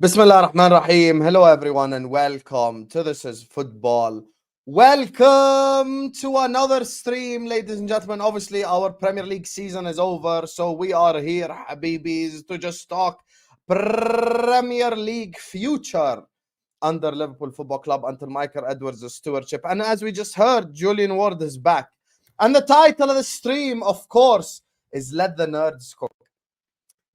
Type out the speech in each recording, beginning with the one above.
Bismillah ar-Rahman Rahim. Hello everyone and welcome to This Is Football. Welcome to another stream, ladies and gentlemen. Obviously our Premier League season is over, so we are here, Habibis, to just talk Premier League future under Liverpool Football Club under Michael Edwards' stewardship. And as we just heard, Julian Ward is back. And the title of the stream, of course, is Let the Nerds Cook.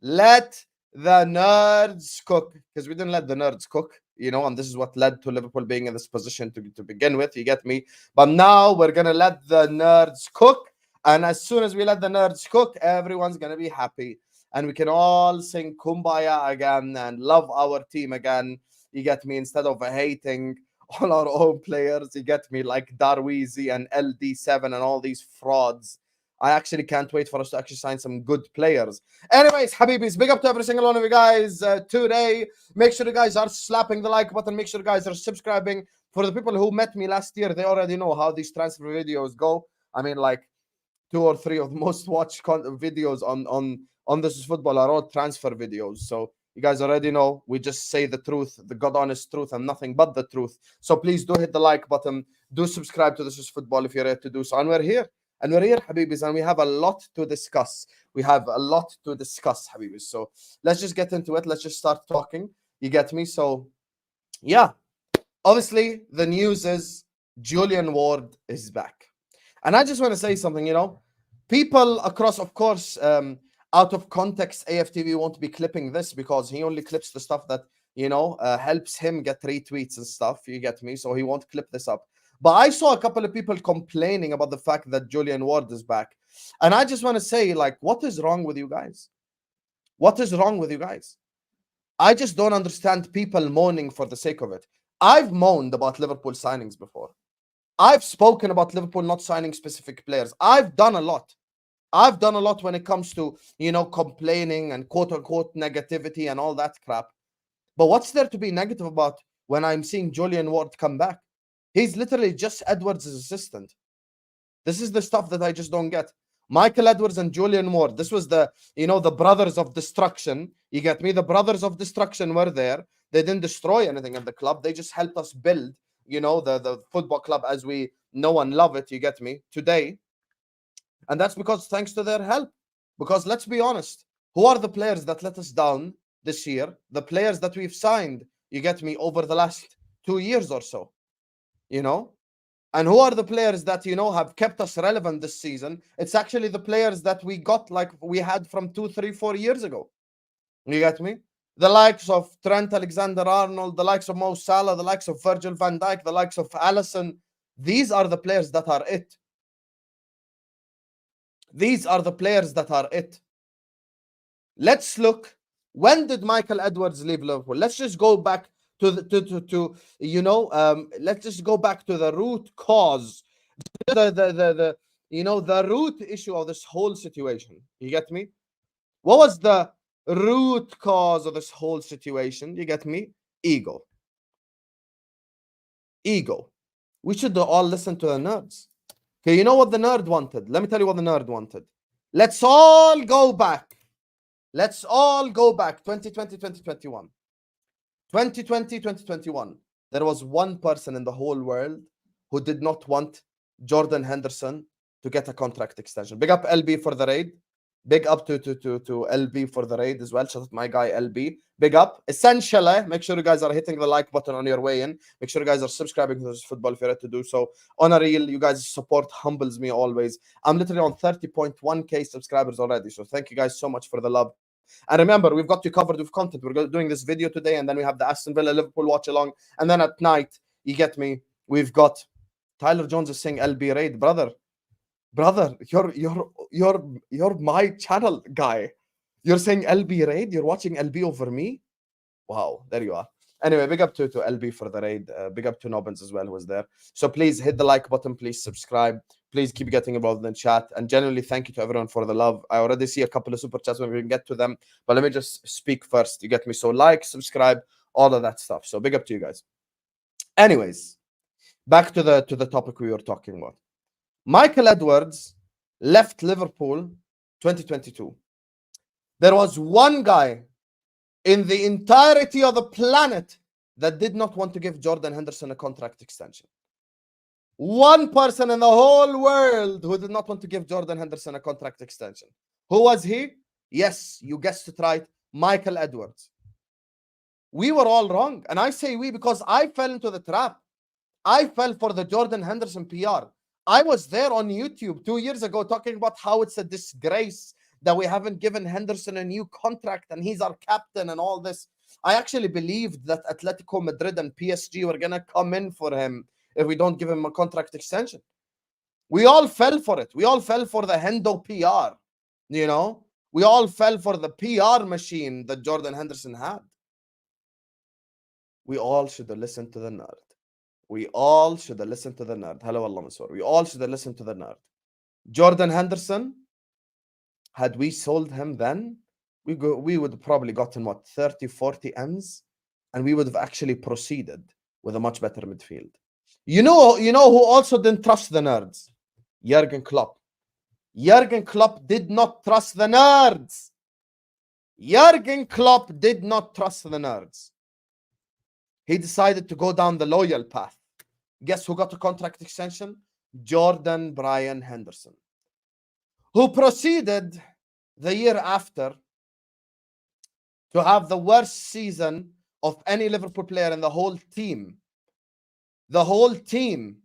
Let the nerds cook, because we didn't let the nerds cook, and this is what led to Liverpool being in this position to begin with, you get me? But now we're going to let the nerds cook, and as soon as we let the nerds cook, everyone's going to be happy, and we can all sing Kumbaya again and love our team again, you get me, instead of hating all our own players, you get me, like Darweezy and LD7 and all these frauds. I actually can't wait for us to actually sign some good players. Anyways, Habibis, big up to every single one of you guys today. Make sure you guys are slapping the like button. Make sure you guys are subscribing. For the people who met me last year, they already know how these transfer videos go. I mean, like 2 or 3 of the most watched videos on This Is Football are all transfer videos. So you guys already know, we just say the truth, the God honest truth, and nothing but the truth. So please do hit the like button. Do subscribe to This Is Football if you're ready to do so. And we're here. And we're here, Habibis, and we have a lot to discuss. Habibis. So let's just get into it. Let's just start talking. You get me? So, yeah. Obviously, the news is Julian Ward is back. And I just want to say something, people across, of course, out of context, AFTV won't be clipping this because he only clips the stuff that, helps him get retweets and stuff. You get me? So he won't clip this up. But I saw a couple of people complaining about the fact that Julian Ward is back. And I just want to say, like, what is wrong with you guys? What is wrong with you guys? I just don't understand people moaning for the sake of it. I've moaned about Liverpool signings before. I've spoken about Liverpool not signing specific players. I've done a lot. When it comes to, complaining and quote-unquote negativity and all that crap. But what's there to be negative about when I'm seeing Julian Ward come back? He's literally just Edwards' assistant. This is the stuff that I just don't get. Michael Edwards and Julian Ward. This was the brothers of destruction. You get me? The brothers of destruction were there. They didn't destroy anything in the club. They just helped us build, the football club as we know and love it. You get me? Today. And that's because thanks to their help. Because let's be honest, who are the players that let us down this year? The players that we've signed, you get me, over the last 2 years or so. And who are the players that have kept us relevant this season? It's actually the players that we got, like we had from 2, 3, 4 years ago. You get me? The likes of Trent Alexander-Arnold, the likes of Mo Salah, the likes of Virgil van Dijk, the likes of Alisson. These are the players that are it. Let's look. When did Michael Edwards leave Liverpool? Let's just go back let's just go back to the root cause, the root issue of this whole situation. You get me? What was the root cause of this whole situation? You get me? Ego. We should all listen to the nerds. Okay, you know what the nerd wanted? Let me tell you what the nerd wanted. Let's all go back. 2020, 2021. 2020, 2021. There was one person in the whole world who did not want Jordan Henderson to get a contract extension. Big up LB for the raid. Big up to LB for the raid as well. Shout out my guy LB. Big up. Essentially, make sure you guys are hitting the like button on your way in. Make sure you guys are subscribing to This Football if you're ready to do so. On a real, you guys' support humbles me always. I'm literally on 30.1k subscribers already. So thank you guys so much for the love. And remember, we've got you covered with content. We're doing this video today, and then we have the Aston Villa Liverpool watch along. And then at night, you get me, we've got Tyler Jones is saying LB raid. Brother, you're my channel guy. You're saying LB raid? You're watching LB over me? Wow, there you are. Anyway, big up to LB for the raid. Big up to Nobbins as well, who was there. So please hit the like button. Please subscribe. Please keep getting involved in the chat. And genuinely, thank you to everyone for the love. I already see a couple of super chats when we can get to them. But let me just speak first. You get me? So like, subscribe, all of that stuff. So big up to you guys. Anyways, back to the topic we were talking about. Michael Edwards left Liverpool 2022. There was one guy in the entirety of the planet that did not want to give Jordan Henderson a contract extension. One person in the whole world who did not want to give Jordan Henderson a contract extension. Who was he? Yes, you guessed it right. Michael Edwards. We were all wrong. And I say we because I fell into the trap. I fell for the Jordan Henderson PR. I was there on YouTube 2 years ago talking about how it's a disgrace that we haven't given Henderson a new contract and he's our captain and all this. I actually believed that Atletico Madrid and PSG were going to come in for him if we don't give him a contract extension. We all fell for it. We all fell for the Hendo PR, you know? We all fell for the PR machine that Jordan Henderson had. We all should have listened to the nerd. We all should have listened to the nerd. Hello, Allah Masur. We all should have listened to the nerd. Jordan Henderson, had we sold him then, we would have probably gotten, what, 30, 40 M's? And we would have actually proceeded with a much better midfield. You know who also didn't trust the nerds? Jurgen Klopp. Jurgen Klopp did not trust the nerds. Jurgen Klopp did not trust the nerds. He decided to go down the loyal path. Guess who got a contract extension? Jordan Brian Henderson, who proceeded the year after to have the worst season of any Liverpool player in the whole team. The whole team.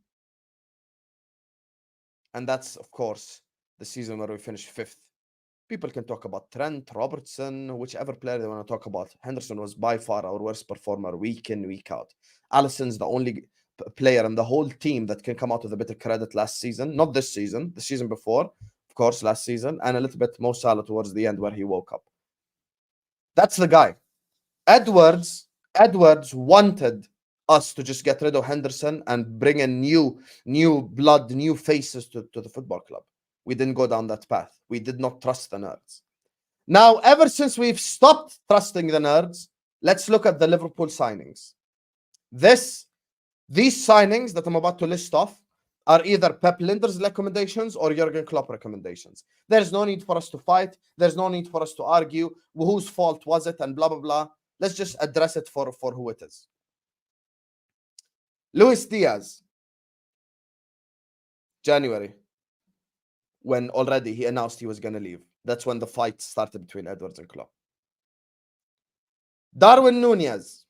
And that's, of course, the season where we finished 5th. People can talk about Trent, Robertson, whichever player they want to talk about. Henderson was by far our worst performer week in, week out. Alisson's the only player in the whole team that can come out with a bit of credit last season. Not this season, the season before, of course, last season. And a little bit Mo Salah towards the end where he woke up. That's the guy. Edwards wanted us to just get rid of Henderson and bring in new blood, new faces to the football club. We didn't go down that path. We did not trust the nerds. Now, ever since we've stopped trusting the nerds, let's look at the Liverpool signings. These signings that I'm about to list off are either Pep Lijnders recommendations or Jurgen Klopp recommendations. There's no need for us to fight. There's no need for us to argue whose fault was it and blah, blah, blah. Let's just address it for who it is. Luis Diaz, January, when already he announced he was going to leave. That's when the fight started between Edwards and Klopp. Darwin Nunez,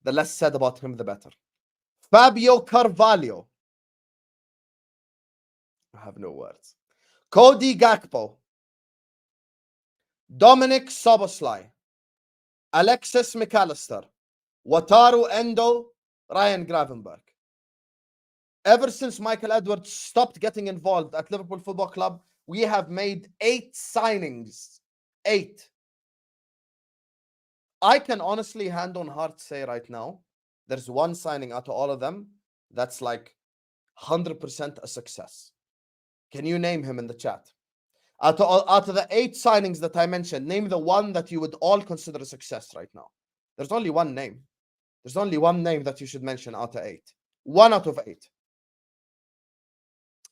the less said about him, the better. Fabio Carvalho, I have no words. Cody Gakpo, Dominic Szoboszlai, Alexis McAllister, Wataru Endo, Ryan Gravenberch. Ever since Michael Edwards stopped getting involved at Liverpool Football Club, we have made 8 signings. 8. I can honestly, hand on heart, say right now, there's one signing out of all of them that's like 100% a success. Can you name him in the chat? Out of the 8 signings that I mentioned, name the one that you would all consider a success right now. There's only one name. There's only one name that you should mention out of 8. 1 out of 8.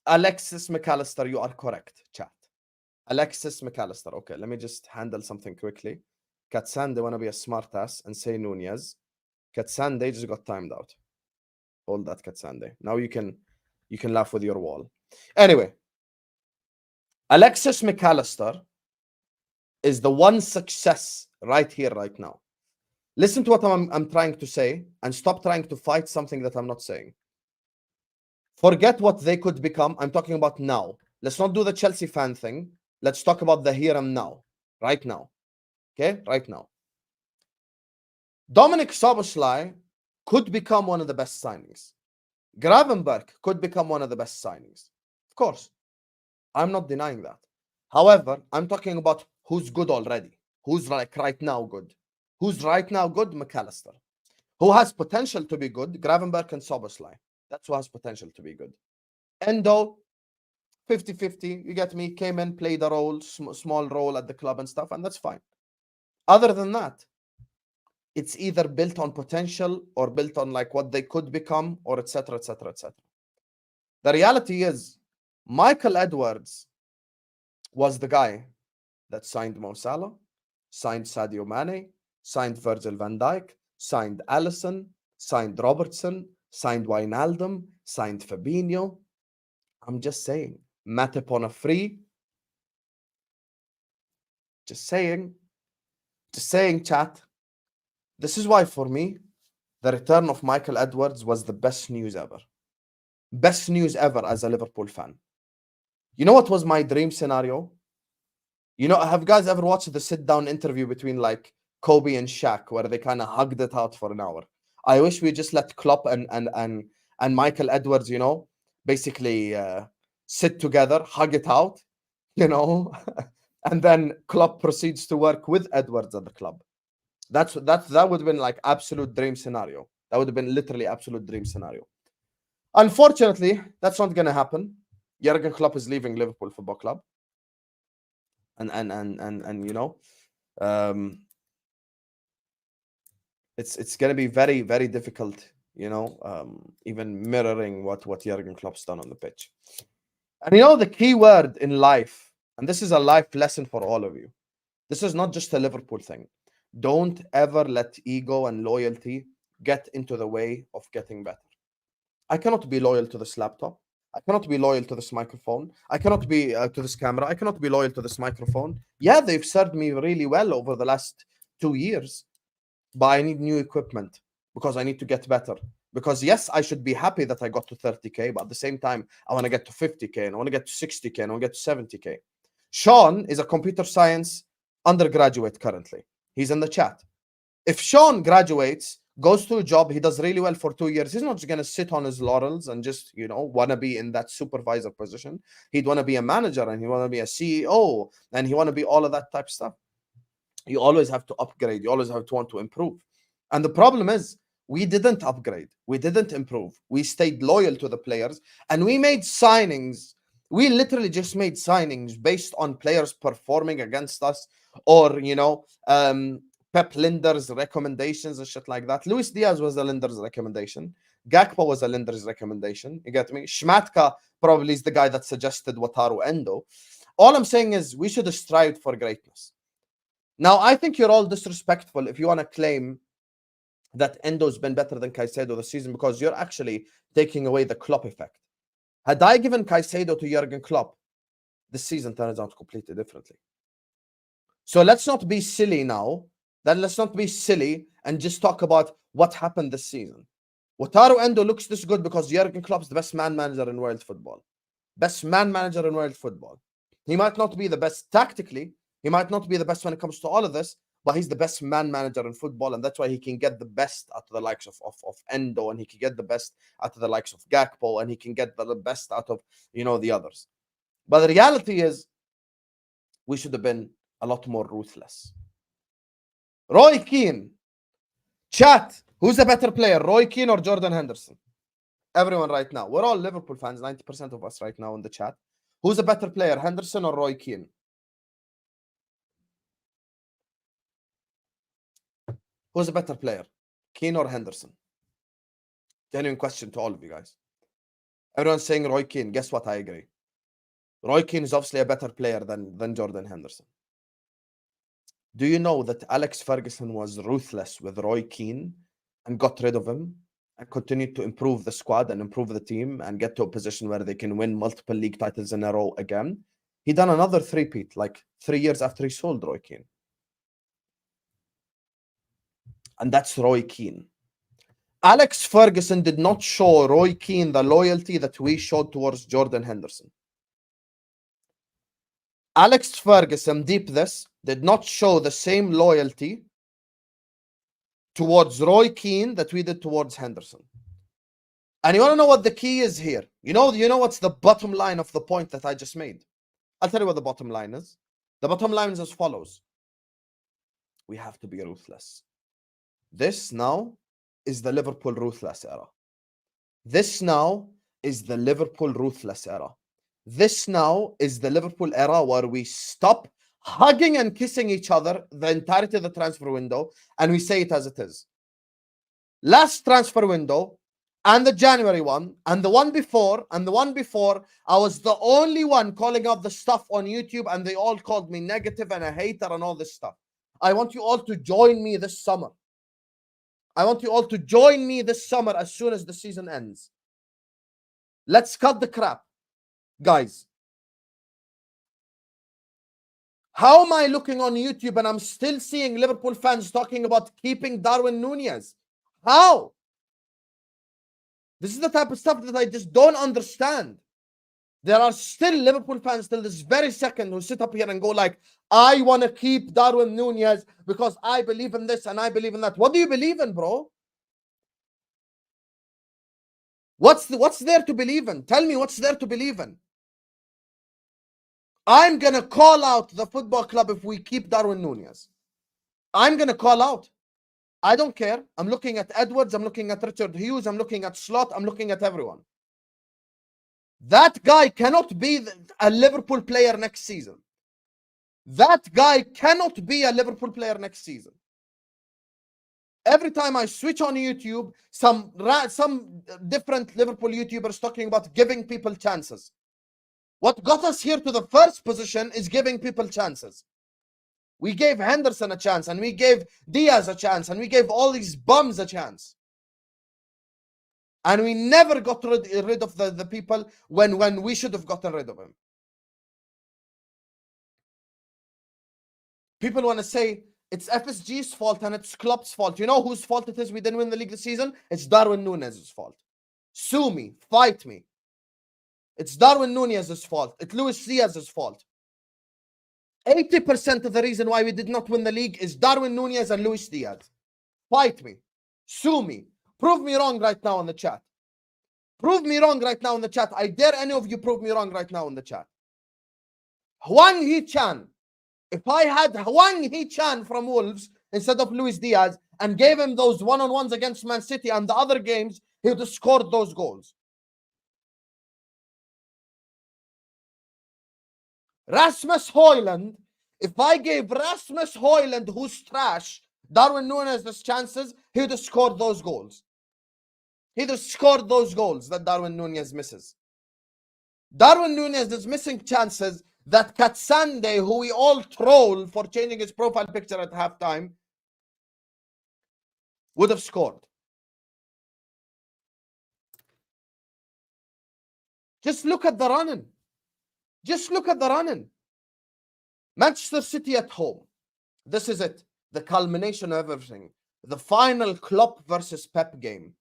Alexis McAllister, you are correct, chat. Alexis McAllister. Okay, let me just handle something quickly. Katsande want to be a smartass and say Nunez. Katsande just got timed out. Hold that, Katsande. Now you can laugh with your wall. Anyway, Alexis McAllister is the one success right here, right now. Listen to what I'm trying to say and stop trying to fight something that I'm not saying. Forget what they could become. I'm talking about now. Let's not do the Chelsea fan thing. Let's talk about the here and now. Right now. Okay? Right now. Dominic Szoboszlai could become one of the best signings. Gravenberch could become one of the best signings. Of course. I'm not denying that. However, I'm talking about who's good already. Who's like right now good. Who's right now good? McAllister. Who has potential to be good? Gravenberch and Szoboszlai. That's who has potential to be good. Endo, 50-50. You get me? Came in, played a role, small role at the club and stuff, and that's fine. Other than that, it's either built on potential or built on like what they could become or etc., etc., etc. The reality is, Michael Edwards was the guy that signed Mo Salah, signed Sadio Mane, signed Virgil van Dijk, signed Alisson, signed Robertson, signed Wijnaldum, signed Fabinho. I'm just saying, Matip on a free. Just saying, chat. This is why, for me, the return of Michael Edwards was the best news ever. Best news ever as a Liverpool fan. You know what was my dream scenario? You know, have you guys ever watched the sit-down interview between like Kobe and Shaq, where they kind of hugged it out for an hour? I wish we just let Klopp and Michael Edwards, you know, basically sit together, hug it out, you know, and then Klopp proceeds to work with Edwards at the club. That would have been like absolute dream scenario. That would have been literally absolute dream scenario. Unfortunately, that's not going to happen. Jurgen Klopp is leaving Liverpool Football Club, and you know, it's going to be very, very difficult. You know, even mirroring what Jurgen Klopp's done on the pitch. And you know, the key word in life, and this is a life lesson for all of you. This is not just a Liverpool thing. Don't ever let ego and loyalty get into the way of getting better. I cannot be loyal to this laptop. I cannot be loyal to this microphone. I cannot be to this camera. I cannot be loyal to this microphone. Yeah, they've served me really well over the last 2 years, but I need new equipment because I need to get better. Because yes, I should be happy that I got to 30K, but at the same time, I want to get to 50K, and I want to get to 60K, and I want to get to 70K. Sean is a computer science undergraduate currently. He's in the chat. If Sean graduates, goes to a job, he does really well for 2 years, he's not just going to sit on his laurels and just, you know, want to be in that supervisor position. He'd want to be a manager, and he want to be a CEO, and he want to be all of that type of stuff. You always have to upgrade. You always have to want to improve. And the problem is, we didn't upgrade. We didn't improve. We stayed loyal to the players, and we made signings. We literally just made signings based on players performing against us, or, you know, Pep Linder's recommendations and shit like that. Luis Diaz was a Linder's recommendation. Gakpo was a Linder's recommendation. You get me? Schmatka probably is the guy that suggested Wataru Endo. All I'm saying is we should have strived for greatness. Now, I think you're all disrespectful if you want to claim that Endo's been better than Caicedo this season, because you're actually taking away the Klopp effect. Had I given Caicedo to Jurgen Klopp, this season turns out completely differently. So let's not be silly now. Let's not be silly and just talk about what happened this season. Wataru Endo looks this good because Jurgen Klopp's the best man manager in world football. Best man manager in world football. He might not be the best tactically. He might not be the best when it comes to all of this, but he's the best man manager in football, and that's why he can get the best out of the likes of Endo, and he can get the best out of the likes of Gakpo, and he can get the best out of, you know, the others. But the reality is, we should have been a lot more ruthless. Roy Keane. Chat. Who's the better player, Roy Keane or Jordan Henderson? Everyone right now. We're all Liverpool fans, 90% of us right now in the chat. Who's the better player, Henderson or Roy Keane? Who's a better player, Keane or Henderson? Genuine question to all of you guys. Everyone's saying Roy Keane. Guess what? I agree. Roy Keane is obviously a better player than Jordan Henderson. Do you know that Alex Ferguson was ruthless with Roy Keane and got rid of him and continued to improve the squad and improve the team and get to a position where they can win multiple league titles in a row again? He done another three-peat like 3 years after he sold Roy Keane. And that's Roy Keane. Alex Ferguson did not show Roy Keane the loyalty that we showed towards Jordan Henderson. Alex Ferguson, deep this, did not show the same loyalty towards Roy Keane that we did towards Henderson. And you want to know what the key is here? You know what's the bottom line of the point that I just made? I'll tell you what the bottom line is. The bottom line is as follows. We have to be ruthless. This now is the Liverpool ruthless era. This now is the Liverpool ruthless era. This now is the Liverpool era where we stop hugging and kissing each other the entirety of the transfer window, and we say it as it is. Last transfer window, and the January one, and the one before, I was the only one calling out the stuff on YouTube, and they all called me negative and a hater and all this stuff. I want you all to join me this summer. I want you all to join me this summer as soon as the season ends. Let's cut the crap, guys. How am I looking on YouTube and I'm still seeing Liverpool fans talking about keeping Darwin Nunez? How? This is the type of stuff that I just don't understand. There are still Liverpool fans till this very second who sit up here and go like, I want to keep Darwin Nunez because I believe in this and I believe in that. What do you believe in, bro? What's there to believe in? Tell me what's there to believe in. I'm going to call out the football club if we keep Darwin Nunez. I'm going to call out. I don't care. I'm looking at Edwards. I'm looking at Richard Hughes. I'm looking at Slot. I'm looking at everyone. That guy cannot be a Liverpool player next season. That guy cannot be a Liverpool player next season. Every time I switch on YouTube, some different Liverpool YouTubers talking about giving people chances. What got us here to the first position is giving people chances. We gave Henderson a chance, and we gave Diaz a chance, and we gave all these bums a chance. And we never got rid of the people when we should have gotten rid of him. People want to say it's FSG's fault and it's Klopp's fault. You know whose fault it is we didn't win the league this season? It's Darwin Nunez's fault. Sue me. Fight me. It's Darwin Nunez's fault. It's Luis Diaz's fault. 80% of the reason why we did not win the league is Darwin Nunez and Luis Diaz. Fight me. Sue me. Prove me wrong right now in the chat. Prove me wrong right now in the chat. I dare any of you prove me wrong right now in the chat. Hwang Hee-chan. If I had Hwang Hee-chan from Wolves instead of Luis Diaz and gave him those one-on-ones against Man City and the other games, he would have scored those goals. Rasmus Højlund, if I gave Rasmus Højlund, who's trash, Darwin Nunez's chances, he would have scored those goals. He'd have scored those goals that Darwin Nunez misses. Darwin Nunez is missing chances that Katsande, who we all troll for changing his profile picture at halftime, would have scored. Just look at the running. Just look at the running. Manchester City at home. This is it. The culmination of everything. The final Klopp versus Pep game.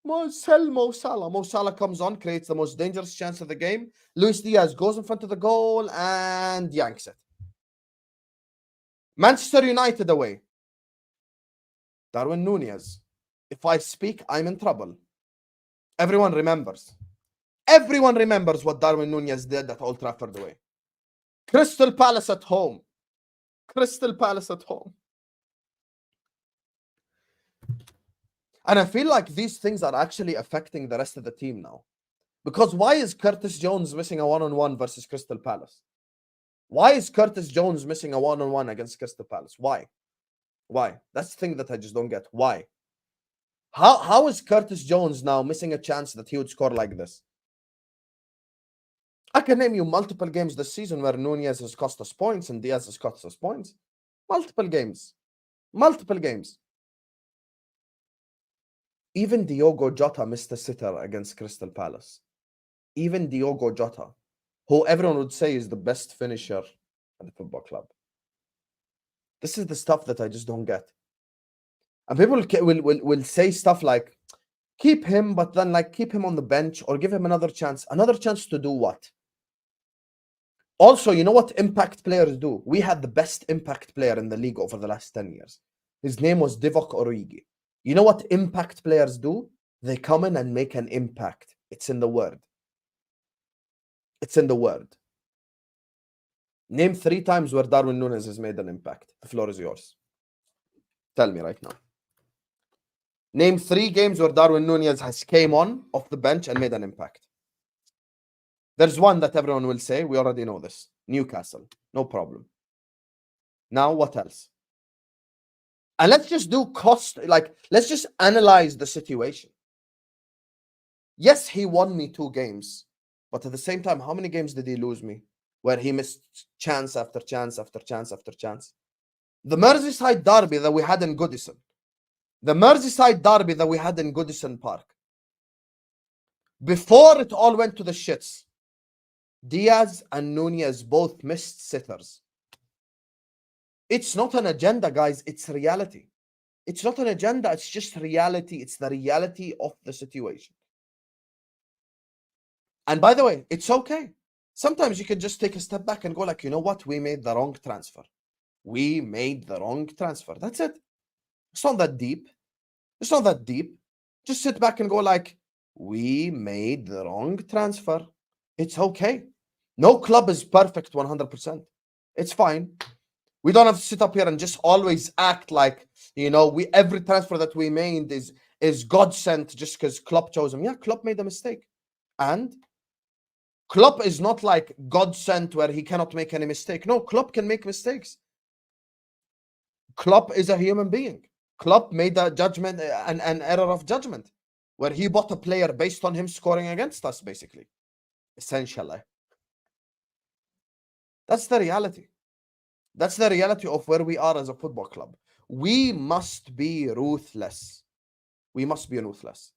Mo Salah. Mo Salah comes on, creates the most dangerous chance of the game. Luis Diaz goes in front of the goal and yanks it. Manchester United away. Darwin Nunez. If I speak, I'm in trouble. Everyone remembers. Everyone remembers what Darwin Nunez did at Old Trafford away. Crystal Palace at home. Crystal Palace at home. And I feel like these things are actually affecting the rest of the team now. Because why is Curtis Jones missing a one-on-one versus Crystal Palace? Why is Curtis Jones missing a one-on-one against Crystal Palace? Why? Why? That's the thing that I just don't get. Why? How is Curtis Jones now missing a chance that he would score like this? I can name you multiple games this season where Nunez has cost us points and Diaz has cost us points. Multiple games. Multiple games. Even Diogo Jota missed a sitter against Crystal Palace. Even Diogo Jota, who everyone would say is the best finisher at the football club. This is the stuff that I just don't get. And people will say stuff like, keep him, but then like keep him on the bench or give him another chance. Another chance to do what? Also, you know what impact players do? We had the best impact player in the league over the last 10 years. His name was Divock Origi. You know what impact players do? They come in and make an impact. It's in the word. It's in the word. Name 3 times where Darwin Nunez has made an impact. The floor is yours. Tell me right now. Name 3 games where Darwin Nunez has came on off the bench and made an impact. There's one that everyone will say. We already know this. Newcastle. No problem. Now, what else? And let's just do cost. Like, let's just analyze the situation. Yes, he won me 2 games. But at the same time, how many games did he lose me? Where he missed chance after chance after chance after chance? The Merseyside derby that we had in Goodison. The Merseyside derby that we had in Goodison Park. Before it all went to the shits, Diaz and Nunez both missed sitters. It's not an agenda, guys. It's reality. It's not an agenda. It's just reality. It's the reality of the situation. And by the way, it's okay. Sometimes you can just take a step back and go like, you know what? We made the wrong transfer. We made the wrong transfer. That's it. It's not that deep. It's not that deep. Just sit back and go like, we made the wrong transfer. It's okay. No club is perfect 100%. It's fine. We don't have to sit up here and just always act like, you know, every transfer that we made is God sent just because Klopp chose him. Yeah, Klopp made a mistake. And Klopp is not like God sent where he cannot make any mistake. No, Klopp can make mistakes. Klopp is a human being. Klopp made a judgment, an error of judgment, where he bought a player based on him scoring against us, basically. Essentially. That's the reality. That's the reality of where we are as a football club. We must be ruthless. We must be ruthless.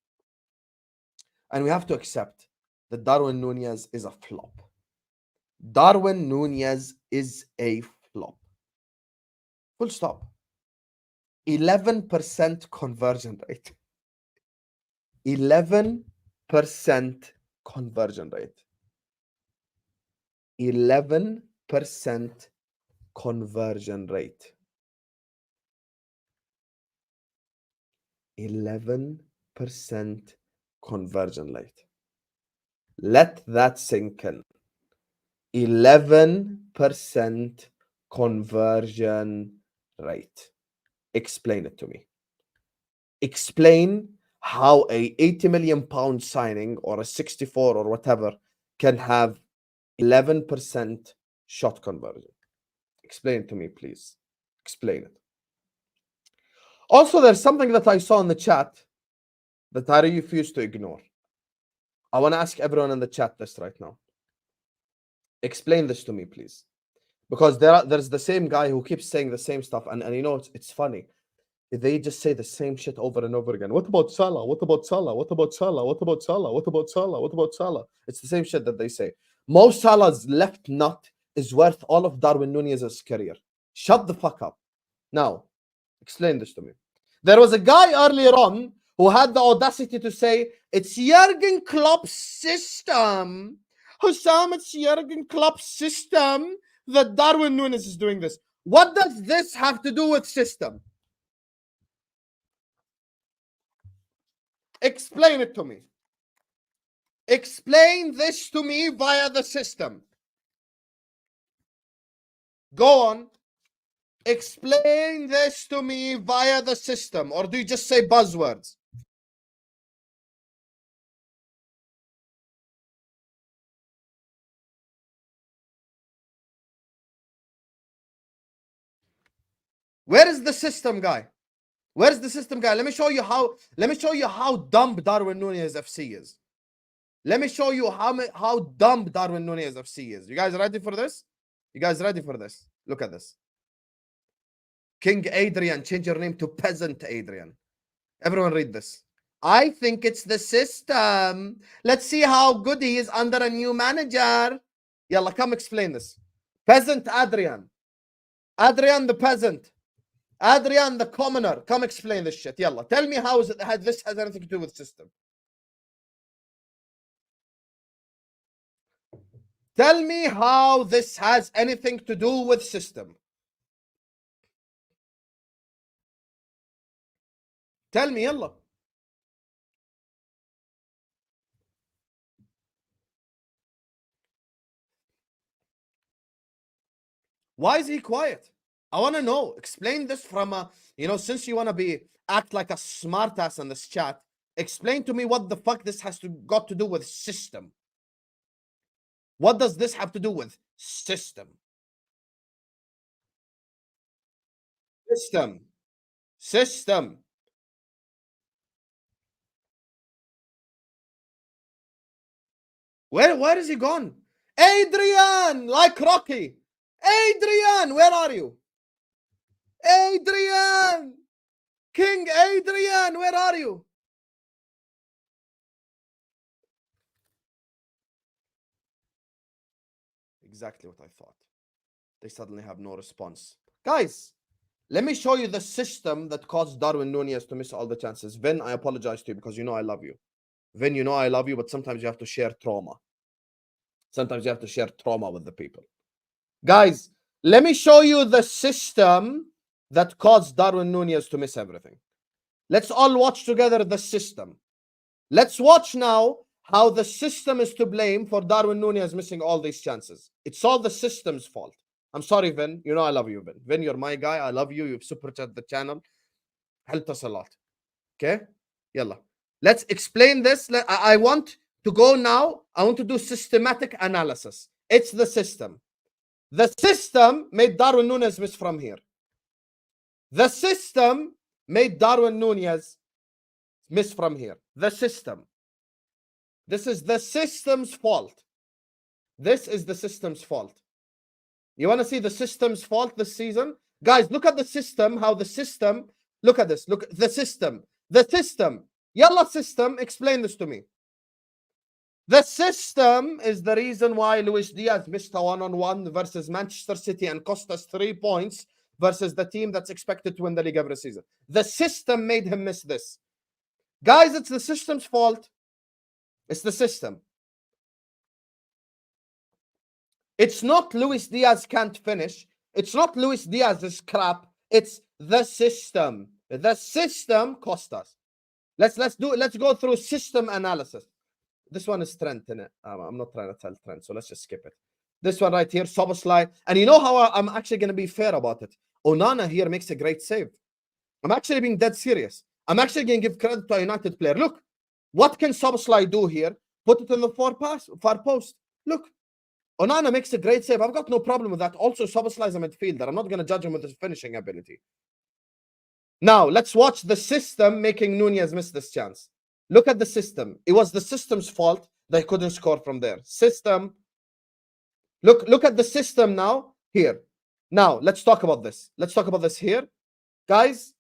And we have to accept that Darwin Nunez is a flop. Darwin Nunez is a flop. Full stop. 11% conversion rate. 11% conversion rate. 11% conversion rate. 11% conversion rate. Let that sink in. 11% conversion rate. Explain it to me. Explain how a 80 million pound signing or a 64 or whatever can have 11% shot conversion. Explain it to me, please. Explain it. Also, there's something that I saw in the chat that I refuse to ignore. I want to ask everyone in the chat this right now. Explain this to me, please. Because there's the same guy who keeps saying the same stuff. And you know, it's funny. They just say the same shit over and over again. What about Salah? What about Salah? What about Salah? What about Salah? What about Salah? What about Salah? It's the same shit that they say. Mo Salah's left nut is worth all of Darwin Nunez's career. Shut the fuck up. Now, explain this to me. There was a guy earlier on who had the audacity to say, it's Jurgen Klopp's system. Hussam, it's Jurgen Klopp's system that Darwin Nunez is doing this. What does this have to do with system? Explain it to me. Explain this to me via the system. Go on. Explain this to me via the system. Or do you just say buzzwords? Where is the system guy? Where's the system guy? Let me show you how dumb Darwin Nunez FC is. Let me show you how dumb Darwin Nunez FC is. You guys ready for this? You guys ready for this? Look at this. King Adrian, change your name to Peasant Adrian. Everyone read this. I think it's the system. Let's see how good he is under a new manager. Yalla, come explain this. Peasant Adrian. Adrian the peasant. Adrian the commoner. Come explain this shit. Yalla, tell me how this has anything to do with system. Tell me how this has anything to do with system. Tell me, yalla. Why is he quiet? I want to know. Explain this from a, you know, since you want to act like a smartass in this chat, explain to me what the fuck this has got to do with system. What does this have to do with system? System. System. Where is he gone? Adrian, like Rocky. Adrian, where are you? Adrian! King Adrian, where are you? Exactly what I thought. They suddenly have no response. Guys, let me show you the system that caused Darwin Nunez to miss all the chances. Vin, I apologize to you because you know I love you. Vin, you know I love you, but sometimes you have to share trauma. Sometimes you have to share trauma with the people. Guys, let me show you the system that caused Darwin Nunez to miss everything. Let's all watch together the system. Let's watch now how the system is to blame for Darwin Nunez missing all these chances. It's all the system's fault. I'm sorry, Vin. You know I love you, Vin. Vin, you're my guy. I love you. You've super chat the channel. Helped us a lot. Okay? Yalla. Let's explain this. I want to go now. I want to do systematic analysis. It's the system. The system made Darwin Nunez miss from here. The system made Darwin Nunez miss from here. The system. This is the system's fault. This is the system's fault. You want to see the system's fault this season? Guys, look at the system, how the system, look at this, look, the system. Yalla system, explain this to me. The system is the reason why Luis Diaz missed a one-on-one versus Manchester City and cost us 3 points versus the team that's expected to win the league every season. The system made him miss this. Guys, it's the system's fault. It's the system. It's not Luis Diaz can't finish. It's not Luis Diaz's crap. It's the system. The system cost us. Let's go through system analysis. This one is Trent in it. I'm not trying to tell Trent, so let's just skip it. This one right here, Szoboszlai. And you know how I'm actually going to be fair about it. Onana here makes a great save. I'm actually being dead serious. I'm actually going to give credit to a United player. Look, what can Szoboszlai do here? Put it in the far post. Look, Onana makes a great save. I've got no problem with that. Also, Szoboszlai is a midfielder. I'm not going to judge him with his finishing ability. Now, let's watch the system making Nunez miss this chance. Look at the system. It was the system's fault they couldn't score from there. System. Look at the system now. Here. Now, let's talk about this. Let's talk about this here. Guys,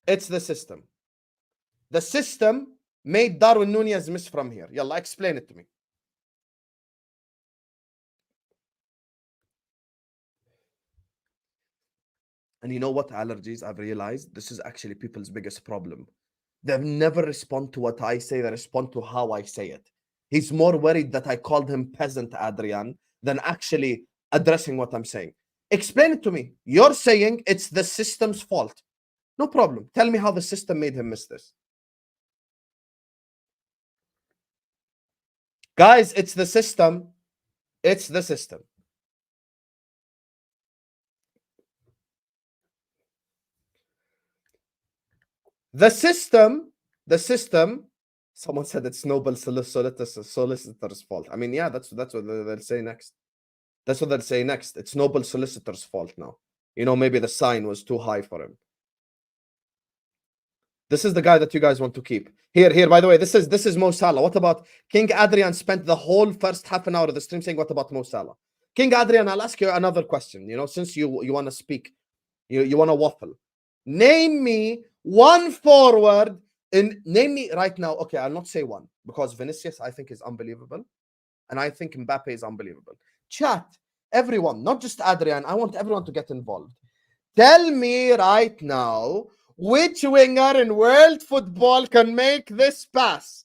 it's the system. The system made Darwin Nunez miss from here. Yalla, explain it to me. And you know what, allergies, I've realized this is actually people's biggest problem. They never respond to what I say. They respond to how I say it. He's more worried that I called him peasant, Adrian, than actually addressing what I'm saying. Explain it to me. You're saying it's the system's fault. No problem. Tell me how the system made him miss this. Guys, it's the system. It's the system. The system, someone said it's Noble Solicitor's fault. I mean, yeah, that's what they'll say next. That's what they'll say next. It's Noble Solicitor's fault now. You know, maybe the sign was too high for him. This is the guy that you guys want to keep. Here, by the way, this is Mo Salah. What about King Adrian spent the whole first half an hour of the stream saying, what about Mo Salah? King Adrian, I'll ask you another question. You know, since you want to speak, you want to waffle. Name me one forward and name me right now. Okay, I'll not say one because Vinicius I think is unbelievable, and I think Mbappe is unbelievable. Chat, everyone, not just Adrian. I want everyone to get involved. Tell me right now which winger in world football can make this pass.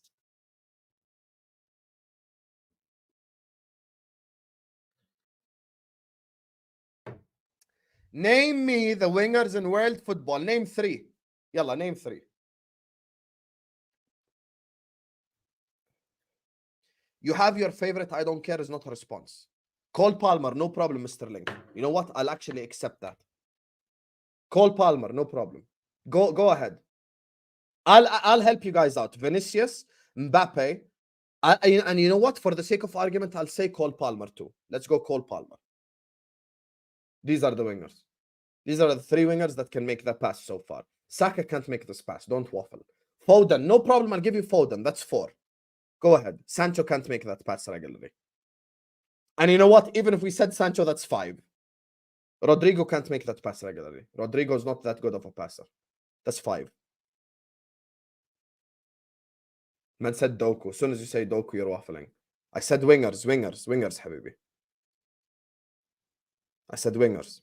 Name me the wingers in world football. Name 3. Yalla, name 3. You have your favorite, I don't care is not a response. Cole Palmer, no problem, Mr. Link. You know what? I'll actually accept that. Cole Palmer, no problem. Go ahead. I'll help you guys out. Vinicius, Mbappe, and you know what? For the sake of argument, I'll say Cole Palmer too. Let's go Cole Palmer. These are the wingers. These are the 3 wingers that can make that pass so far. Saka can't make this pass. Don't waffle. Foden, no problem. I'll give you Foden. That's 4. Go ahead. Sancho can't make that pass regularly. And you know what? Even if we said Sancho, that's 5. Rodrigo can't make that pass regularly. Rodrigo's not that good of a passer. That's 5. Man said Doku. As soon as you say Doku, you're waffling. I said wingers, Habibi. I said wingers.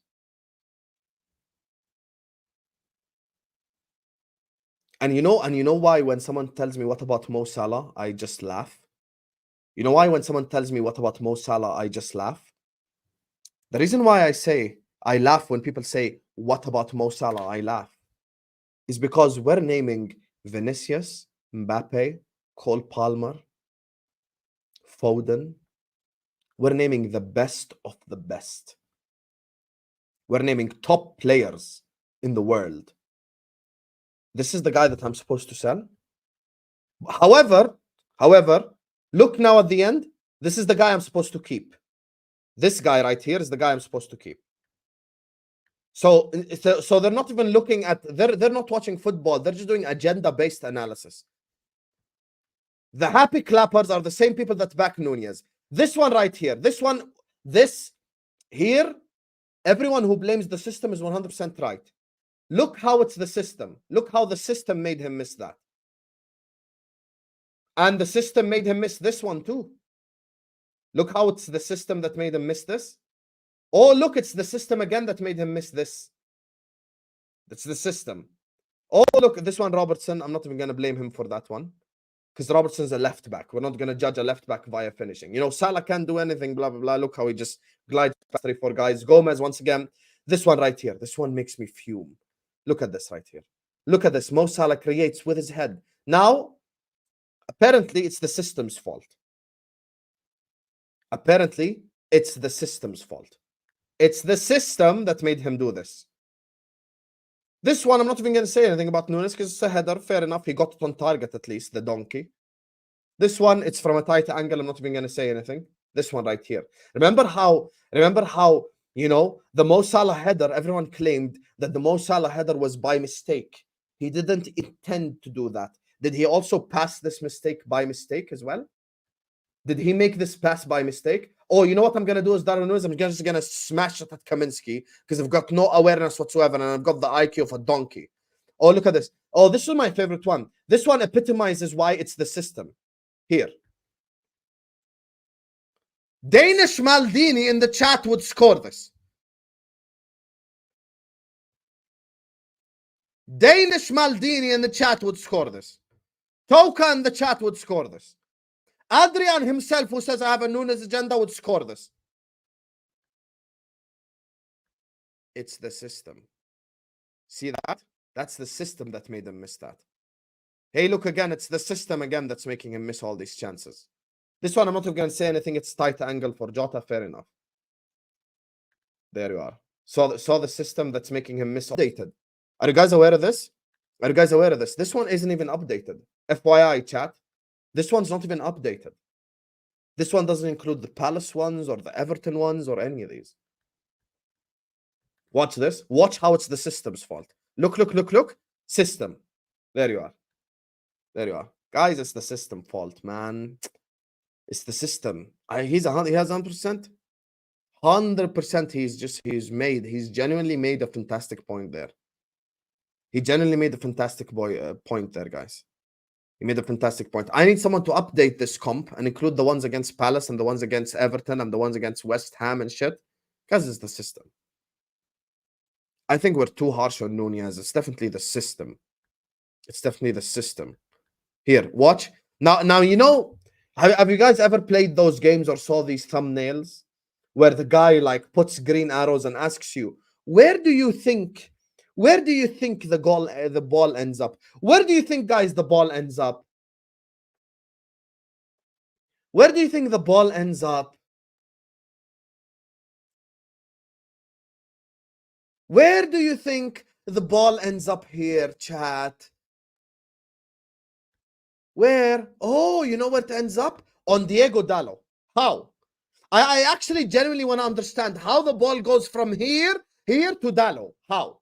And you know why when someone tells me what about Mo Salah, I just laugh? You know why when someone tells me what about Mo Salah, I just laugh? The reason why I say I laugh when people say what about Mo Salah, I laugh, is because we're naming Vinicius, Mbappe, Cole Palmer, Foden. We're naming the best of the best. We're naming top players in the world. This is the guy that I'm supposed to sell. However, look now at the end. This is the guy I'm supposed to keep. This guy right here is the guy I'm supposed to keep. So they're not even looking at, they're not watching football. They're just doing agenda-based analysis. The happy clappers are the same people that back Nunez. This one right here, this here, everyone who blames the system is 100% right. Look how it's the system. Look how the system made him miss that. And the system made him miss this one too. Look how it's the system that made him miss this. Oh, look, it's the system again that made him miss this. That's the system. Oh, look, this one, Robertson. I'm not even going to blame him for that one. Because Robertson's a left back. We're not going to judge a left back via finishing. You know, Salah can't do anything, blah, blah, blah. Look how he just glides past 3-4 guys. Gomez, once again. This one right here. This one makes me fume. Look at this right here. Look at this. Mo Salah creates with his head. Now, apparently, it's the system's fault. Apparently, it's the system's fault. It's the system that made him do this. This one, I'm not even going to say anything about Nunez because it's a header. Fair enough. He got it on target at least, the donkey. This one, it's from a tight angle. I'm not even going to say anything. This one right here. Remember how, you know, the Mo Salah header, everyone claimed that the Mo Salah header was by mistake. He didn't intend to do that. Did he also pass this mistake by mistake as well? Did he make this pass by mistake? Oh, you know what I'm going to do is Darwin Nunez, I'm just going to smash it at Kaminsky because I've got no awareness whatsoever and I've got the IQ of a donkey. Oh, look at this. Oh, this is my favorite one. This one epitomizes why it's the system. Here. Danish Maldini in the chat would score this. Danish Maldini in the chat would score this. Toka in the chat would score this. Adrian himself, who says I have a Nunez agenda, would score this. It's the system. See that? That's the system that made him miss that. Hey, look again. It's the system again that's making him miss all these chances. This one, I'm not going to say anything. It's tight angle for Jota. Fair enough. There you are. Saw the system that's making him miss. Updated. Are you guys aware of this? Are you guys aware of this? This one isn't even updated. FYI, chat. This one's not even updated. This one doesn't include the Palace ones or the Everton ones or any of these. Watch this. Watch how it's the system's fault. Look. System. There you are. There you are. Guys, it's the system fault, man. It's the system. He has 100%. 100% he's genuinely made a fantastic point there. He genuinely made a fantastic point there, guys. He made a fantastic point. I need someone to update this comp and include the ones against Palace and the ones against Everton and the ones against West Ham and shit. Because it's the system. I think we're too harsh on Nunez. It's definitely the system. It's definitely the system. Here, watch. Now you know, have you guys ever played those games or saw these thumbnails where the guy like puts green arrows and asks you, where do you think the ball ends up? Where do you think, guys, the ball ends up? Where do you think the ball ends up? Where do you think the ball ends up here, chat? Where? Oh, you know where it ends up? On Diego Dallo. How? I actually genuinely want to understand how the ball goes from here to Dallo. How?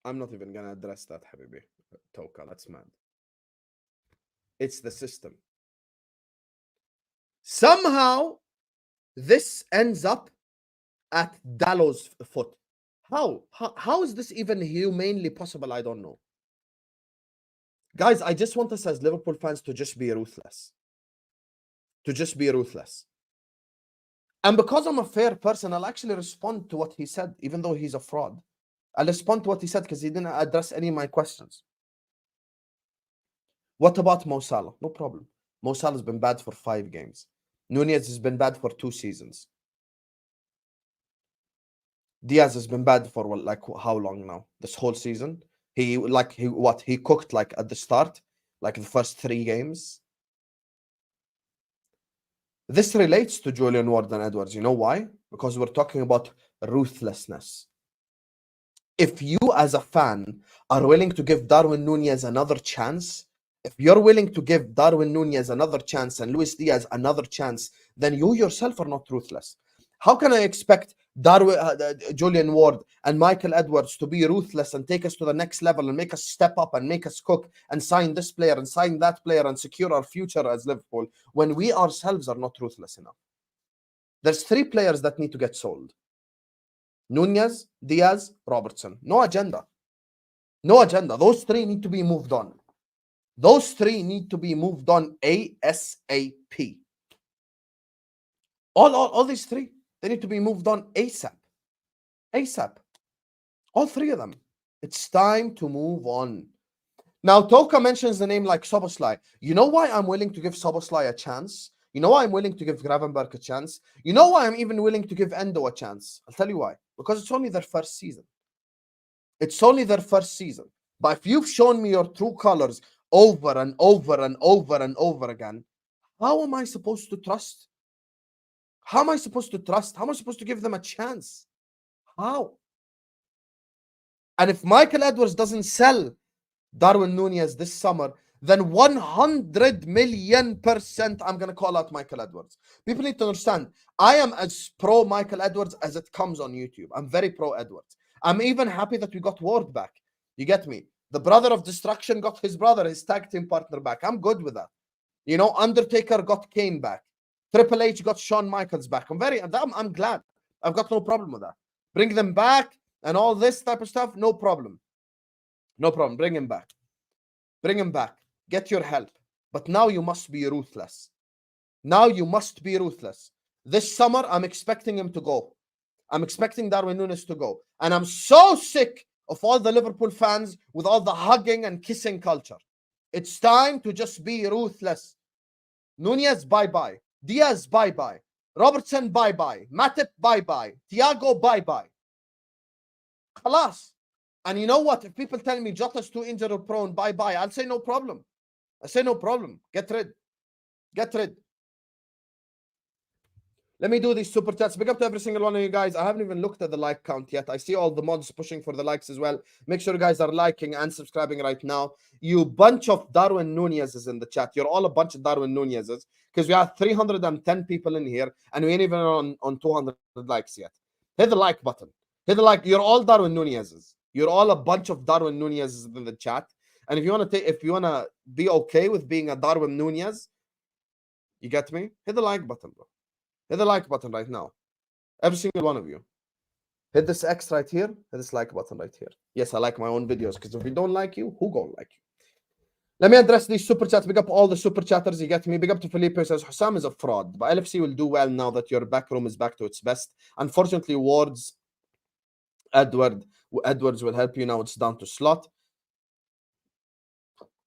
I'm not even gonna address that, Habibi. Toka, that's mad. It's the system. Somehow, this ends up at Dallow's foot. How is this even humanely possible? I don't know. Guys, I just want us as Liverpool fans to just be ruthless. To just be ruthless. And because I'm a fair person, I'll actually respond to what he said, even though he's a fraud. I'll respond to what he said because he didn't address any of my questions. What about Mo Salah? No problem. Mo Salah's been bad for 5 games. Nunez has been bad for 2 seasons. Diaz has been bad for like how long now? This whole season? He cooked like at the start, like the first 3 games. This relates to Julian Ward and Edwards. You know why? Because we're talking about ruthlessness. If you as a fan are willing to give Darwin Nunez another chance, if you're willing to give Darwin Nunez another chance and Luis Diaz another chance, then you yourself are not ruthless. How can I expect Julian Ward and Michael Edwards to be ruthless and take us to the next level and make us step up and make us cook and sign this player and sign that player and secure our future as Liverpool when we ourselves are not ruthless enough? There's 3 players that need to get sold. Nunez, Diaz, Robertson. No agenda. No agenda. Those 3 need to be moved on. Those 3 need to be moved on ASAP. All these 3, they need to be moved on ASAP. ASAP. All 3 of them. It's time to move on. Now, Toka mentions the name like Szoboszlai. You know why I'm willing to give Szoboszlai a chance? You know why I'm willing to give Gravenberch a chance? You know why I'm even willing to give Endo a chance? I'll tell you why. Because it's only their first season. It's only their first season. But if you've shown me your true colors over and over and over and over again, how am I supposed to trust? How am I supposed to trust? How am I supposed to give them a chance? How? And if Michael Edwards doesn't sell Darwin Nunez this summer, then 100 million% I'm going to call out Michael Edwards. People need to understand, I am as pro Michael Edwards as it comes on YouTube. I'm very pro Edwards. I'm even happy that we got Ward back. You get me? The brother of destruction got his brother, his tag team partner back. I'm good with that. You know, Undertaker got Kane back. Triple H got Shawn Michaels back. I'm glad. I've got no problem with that. Bring them back and all this type of stuff, no problem. No problem. Bring him back. Bring him back. Get your help. But now you must be ruthless. Now you must be ruthless. This summer, I'm expecting him to go. I'm expecting Darwin Nunez to go. And I'm so sick of all the Liverpool fans with all the hugging and kissing culture. It's time to just be ruthless. Nunez, bye-bye. Diaz, bye-bye. Robertson, bye-bye. Matip, bye-bye. Thiago, bye-bye. Khalas. And you know what? If people tell me Jota's too injury prone, bye-bye, I'll say no problem. I say no problem. Get rid. Get rid. Let me do these super chats. Big up to every single one of you guys. I haven't even looked at the like count yet. I see all the mods pushing for the likes as well. Make sure you guys are liking and subscribing right now. You bunch of Darwin Nunez's in the chat. You're all a bunch of Darwin Nunez's because we have 310 people in here and we ain't even on 200 likes yet. Hit the like button. Hit the like. You're all Darwin Nunez's. You're all a bunch of Darwin Nunez's in the chat. And if you want to be okay with being a Darwin Nunez, you get me? Hit the like button, bro. Hit the like button right now. Every single one of you. Hit this X right here. Hit this like button right here. Yes, I like my own videos because if we don't like you, who gonna like you? Let me address these super chats. Big up all the super chatters. You get me? Big up to Felipe who says, Hussam is a fraud, but LFC will do well now that your back room is back to its best. Unfortunately, Edwards will help you now. It's down to slot.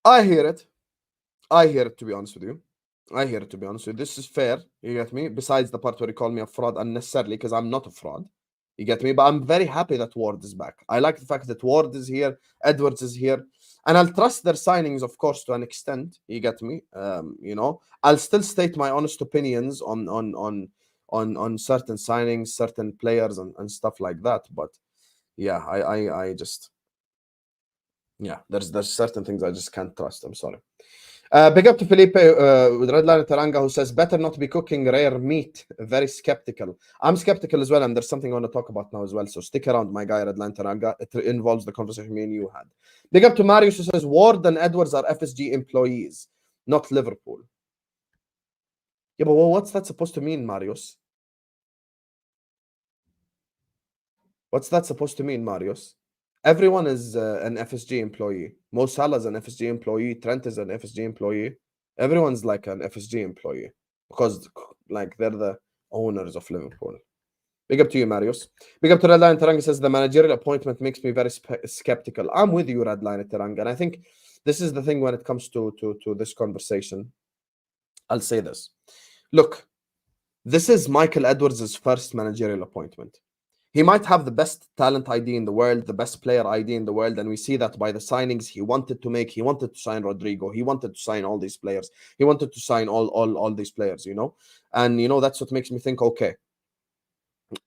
I hear it. I hear it, to be honest with you. I hear it, to be honest with you. This is fair. You get me? Besides the part where you call me a fraud unnecessarily, because I'm not a fraud. You get me? But I'm very happy that Ward is back. I like the fact that Ward is here, Edwards is here. And I'll trust their signings, of course, to an extent. You get me? You know, I'll still state my honest opinions on certain signings, certain players, and stuff like that. But yeah, I just, yeah, there's certain things I just can't trust. I'm sorry. Big up to Felipe with Redline Taranga, who says, better not be cooking rare meat. Very skeptical. I'm skeptical as well, and there's something I want to talk about now as well. So stick around, my guy, Redline Taranga. It involves the conversation me and you had. Big up to Marius, who says, Ward and Edwards are FSG employees, not Liverpool. Yeah, but what's that supposed to mean, Marius? What's that supposed to mean, Marius? Everyone is an FSG employee. Mo Salah is an FSG employee. Trent is an FSG employee. Everyone's like an FSG employee because like they're the owners of Liverpool. Big up to you, Marius. Big up to Redline Teranga, says the managerial appointment makes me very skeptical. I'm with you, Redline Teranga, and I think this is the thing when it comes to this conversation. I'll say this. Look, this is Michael Edwards' first managerial appointment. He might have the best talent ID in the world, the best player ID in the world, and we see that by the signings he wanted to make. He wanted to sign Rodrigo. He wanted to sign all these players. He wanted to sign all these players, you know? And, you know, that's what makes me think, okay,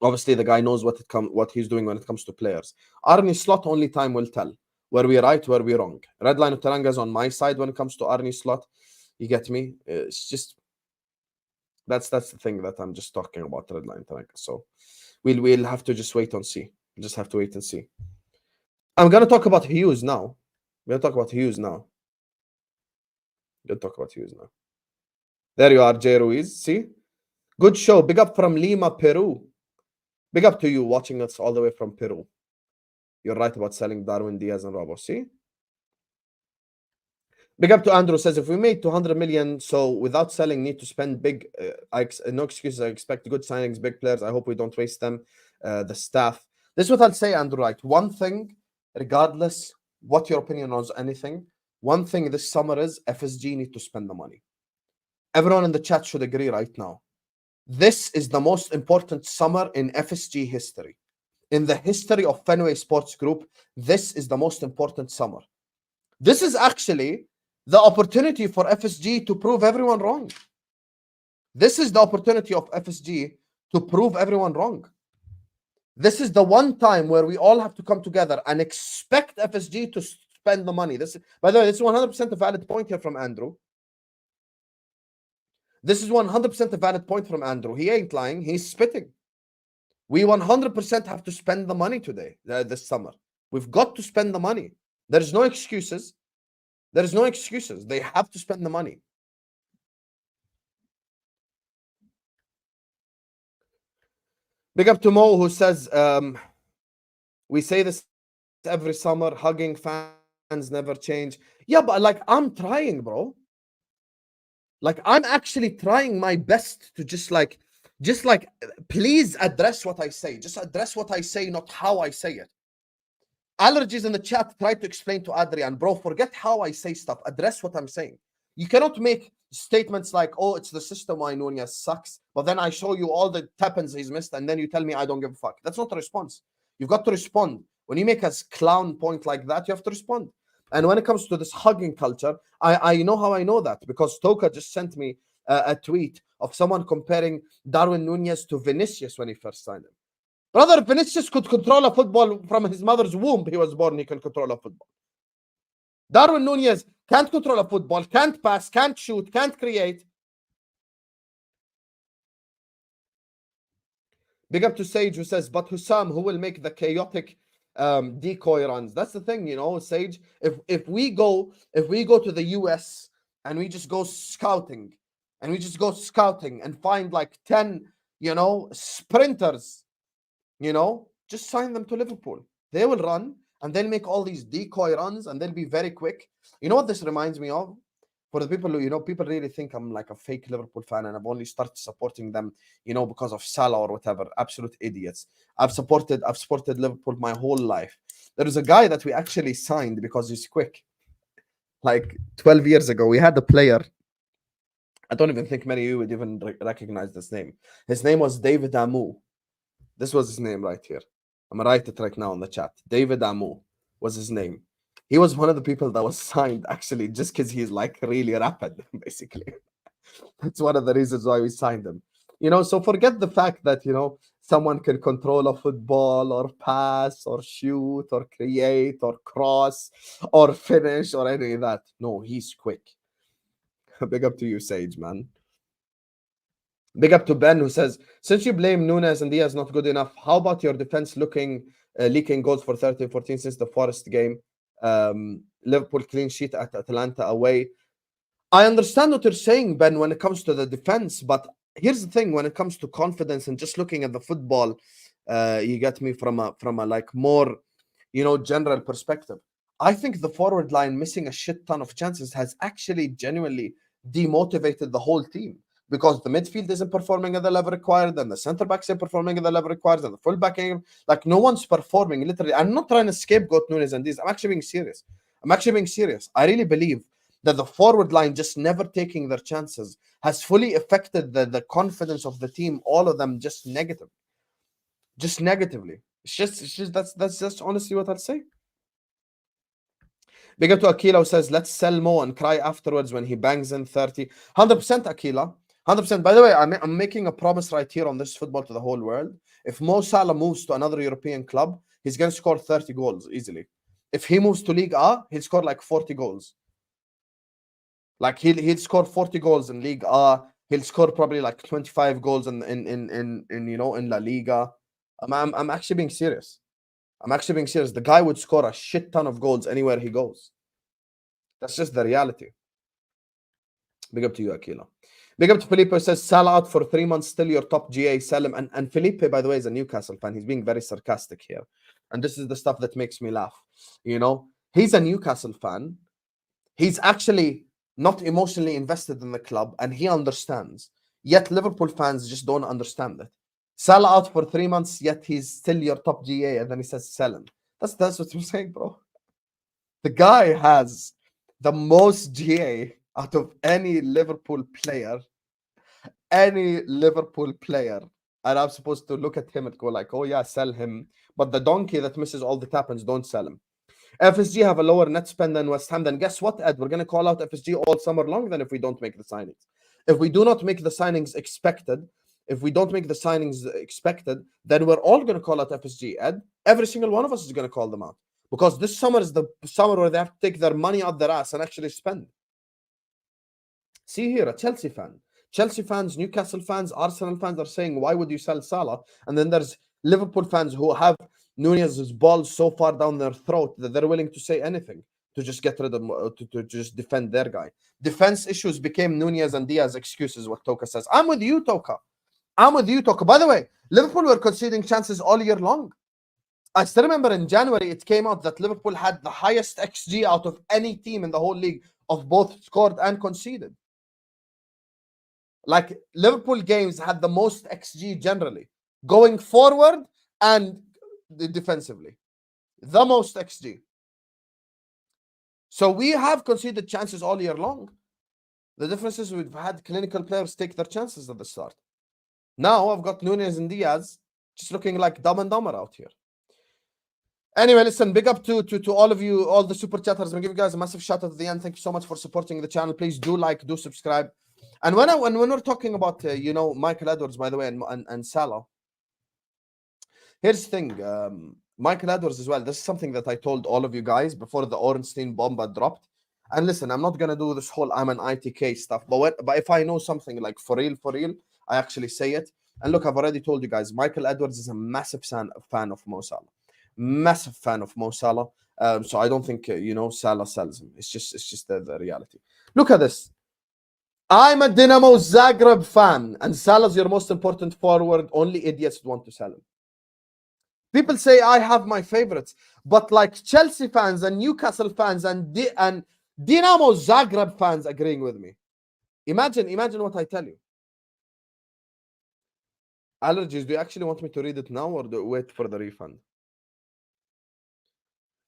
obviously the guy knows what he's doing when it comes to players. Arne Slot, only time will tell. Where we right, where we wrong. Redline of Taranga is on my side when it comes to Arne Slot. You get me? It's just... That's the thing that I'm just talking about, Redline Taranga. So... We'll have to just wait and see. We'll just have to wait and see. I'm gonna talk about Hughes now. We're gonna talk about Hughes now. There you are, Jay Ruiz. See? Good show. Big up from Lima, Peru. Big up to you watching us all the way from Peru. You're right about selling Darwin, Diaz, and Robo. See? Big up to Andrew, says, if we made 200 million, so without selling, need to spend big, no excuses, I expect good signings, big players. I hope we don't waste them, the staff. This is what I'll say, Andrew, right? One thing, regardless what your opinion on anything, one thing this summer is FSG need to spend the money. Everyone in the chat should agree right now. This is the most important summer in FSG history. In the history of Fenway Sports Group, this is the most important summer. This is actually the opportunity for FSG to prove everyone wrong. This is the opportunity of FSG to prove everyone wrong. This is the one time where we all have to come together and expect FSG to spend the money. This, by the way, this is 100% a valid point here from Andrew. This is 100% a valid point from Andrew. He ain't lying. He's spitting. We 100% have to spend the money today, this summer. We've got to spend the money. There's no excuses. There's no excuses. They have to spend the money. Big up to Mo, who says, we say this every summer, hugging fans never change. Yeah, but like, I'm trying, bro. Like, I'm actually trying my best to just like, please address what I say. Just address what I say, not how I say it. Allergies in the chat try to explain to Adrian, bro, forget how I say stuff. Address what I'm saying. You cannot make statements like, oh, it's the system why Nunez sucks, but then I show you all the tap-ins he's missed, and then you tell me I don't give a fuck. That's not a response. You've got to respond. When you make a clown point like that, you have to respond. And when it comes to this hugging culture, I know how I know that, because Toka just sent me a tweet of someone comparing Darwin Nunez to Vinicius when he first signed him. Brother, Vinicius could control a football from his mother's womb. He was born, he can control a football. Darwin Nunez can't control a football, can't pass, can't shoot, can't create. Big up to Sage, who says, but Hussam, who will make the chaotic decoy runs? That's the thing, you know, Sage. If we go to the US and we just go scouting, and find like 10, you know, sprinters, you know, just sign them to Liverpool. They will run and they'll make all these decoy runs and they'll be very quick. You know what this reminds me of? For the people who, you know, people really think I'm like a fake Liverpool fan and I've only started supporting them, you know, because of Salah or whatever. Absolute idiots. I've supported Liverpool my whole life. There is a guy that we actually signed because he's quick. Like 12 years ago, we had a player. I don't even think many of you would even recognize this name. His name was David Amu. This was his name right here. I'm going to write it right now in the chat. David Amu was his name. He was one of the people that was signed, actually, just because he's like really rapid, basically. That's one of the reasons why we signed him. You know, so forget the fact that, you know, someone can control a football or pass or shoot or create or cross or finish or any of that. No, he's quick. Big up to you, Sage, man. Big up to Ben, who says, since you blame Nunez and Diaz not good enough, how about your defense leaking goals for 13-14 since the Forest game? Liverpool clean sheet at Atalanta away. I understand what you're saying, Ben, when it comes to the defense, but here's the thing: when it comes to confidence and just looking at the football, you get me from a like more, general perspective. I think the forward line missing a shit ton of chances has actually genuinely demotivated the whole team, because the midfield isn't performing at the level required, and the center backs ain't performing at the level required, and the full back ain't, like, no one's performing. Literally, I'm not trying to scapegoat Nunez and these. I'm actually being serious. I really believe that the forward line just never taking their chances has fully affected the confidence of the team. All of them just negatively. It's just that's just honestly what I'll say. Big up to Akila, who says, let's sell Mo and cry afterwards when he bangs in 30. 100% Akila. 100%. By the way, I'm making a promise right here on this football to the whole world. If Mo Salah moves to another European club, he's going to score 30 goals easily. If he moves to Ligue A, he'll score like 40 goals. Like he'll score 40 goals in Ligue A. He'll score probably like 25 goals in La Liga. I'm actually being serious. The guy would score a shit ton of goals anywhere he goes. That's just the reality. Big up to you, Akila. Big up to Felipe, who says, Salah out for 3 months, still your top GA, sell him. And Felipe, by the way, is a Newcastle fan. He's being very sarcastic here. And this is the stuff that makes me laugh. He's a Newcastle fan. He's actually not emotionally invested in the club, and he understands. Yet Liverpool fans just don't understand it. Salah out for 3 months, yet he's still your top GA, and then he says sell him. That's what I'm saying, bro. The guy has the most GA out of any Liverpool player. And I'm supposed to look at him and go like, oh yeah, sell him. But the donkey that misses all the tap-ins, don't sell him. FSG have a lower net spend than West Ham. Then guess what, Ed? We're going to call out FSG all summer long then if we don't make the signings. If we do not make the signings expected, then we're all going to call out FSG, Ed. Every single one of us is going to call them out. Because this summer is the summer where they have to take their money out their ass and actually spend. See here, a Chelsea fans, Newcastle fans, Arsenal fans are saying, why would you sell Salah? And then there's Liverpool fans who have Nunez's ball so far down their throat that they're willing to say anything to just get rid of to just defend their guy. Defense issues became Nunez and Diaz excuses, what Toka says. I'm with you, Toka. By the way, Liverpool were conceding chances all year long. I still remember in January, it came out that Liverpool had the highest XG out of any team in the whole league of both scored and conceded. Like, Liverpool games had the most XG generally, going forward and defensively. The most XG. So we have conceded chances all year long. The difference is we've had clinical players take their chances at the start. Now I've got Nunez and Diaz just looking like Dumb and Dumber out here. Anyway, listen, big up to all of you, all the super chatters. I'm going to give you guys a massive shout out at the end. Thank you so much for supporting the channel. Please do like, do subscribe. And when we're talking about, Michael Edwards, by the way, and Salah, here's the thing. Michael Edwards as well. This is something that I told all of you guys before the Ornstein bomb dropped. And listen, I'm not going to do this whole I'm an ITK stuff. But if I know something like for real, I actually say it. And look, I've already told you guys, Michael Edwards is a massive fan of Mo Salah. Massive fan of Mo Salah. So I don't think, Salah sells him. It's just the reality. Look at this. I'm a Dinamo Zagreb fan, and Salah's your most important forward. Only idiots want to sell him. People say I have my favorites, but like Chelsea fans and Newcastle fans and Dinamo Zagreb fans agreeing with me. Imagine what I tell you. Allergies, do you actually want me to read it now or do wait for the refund?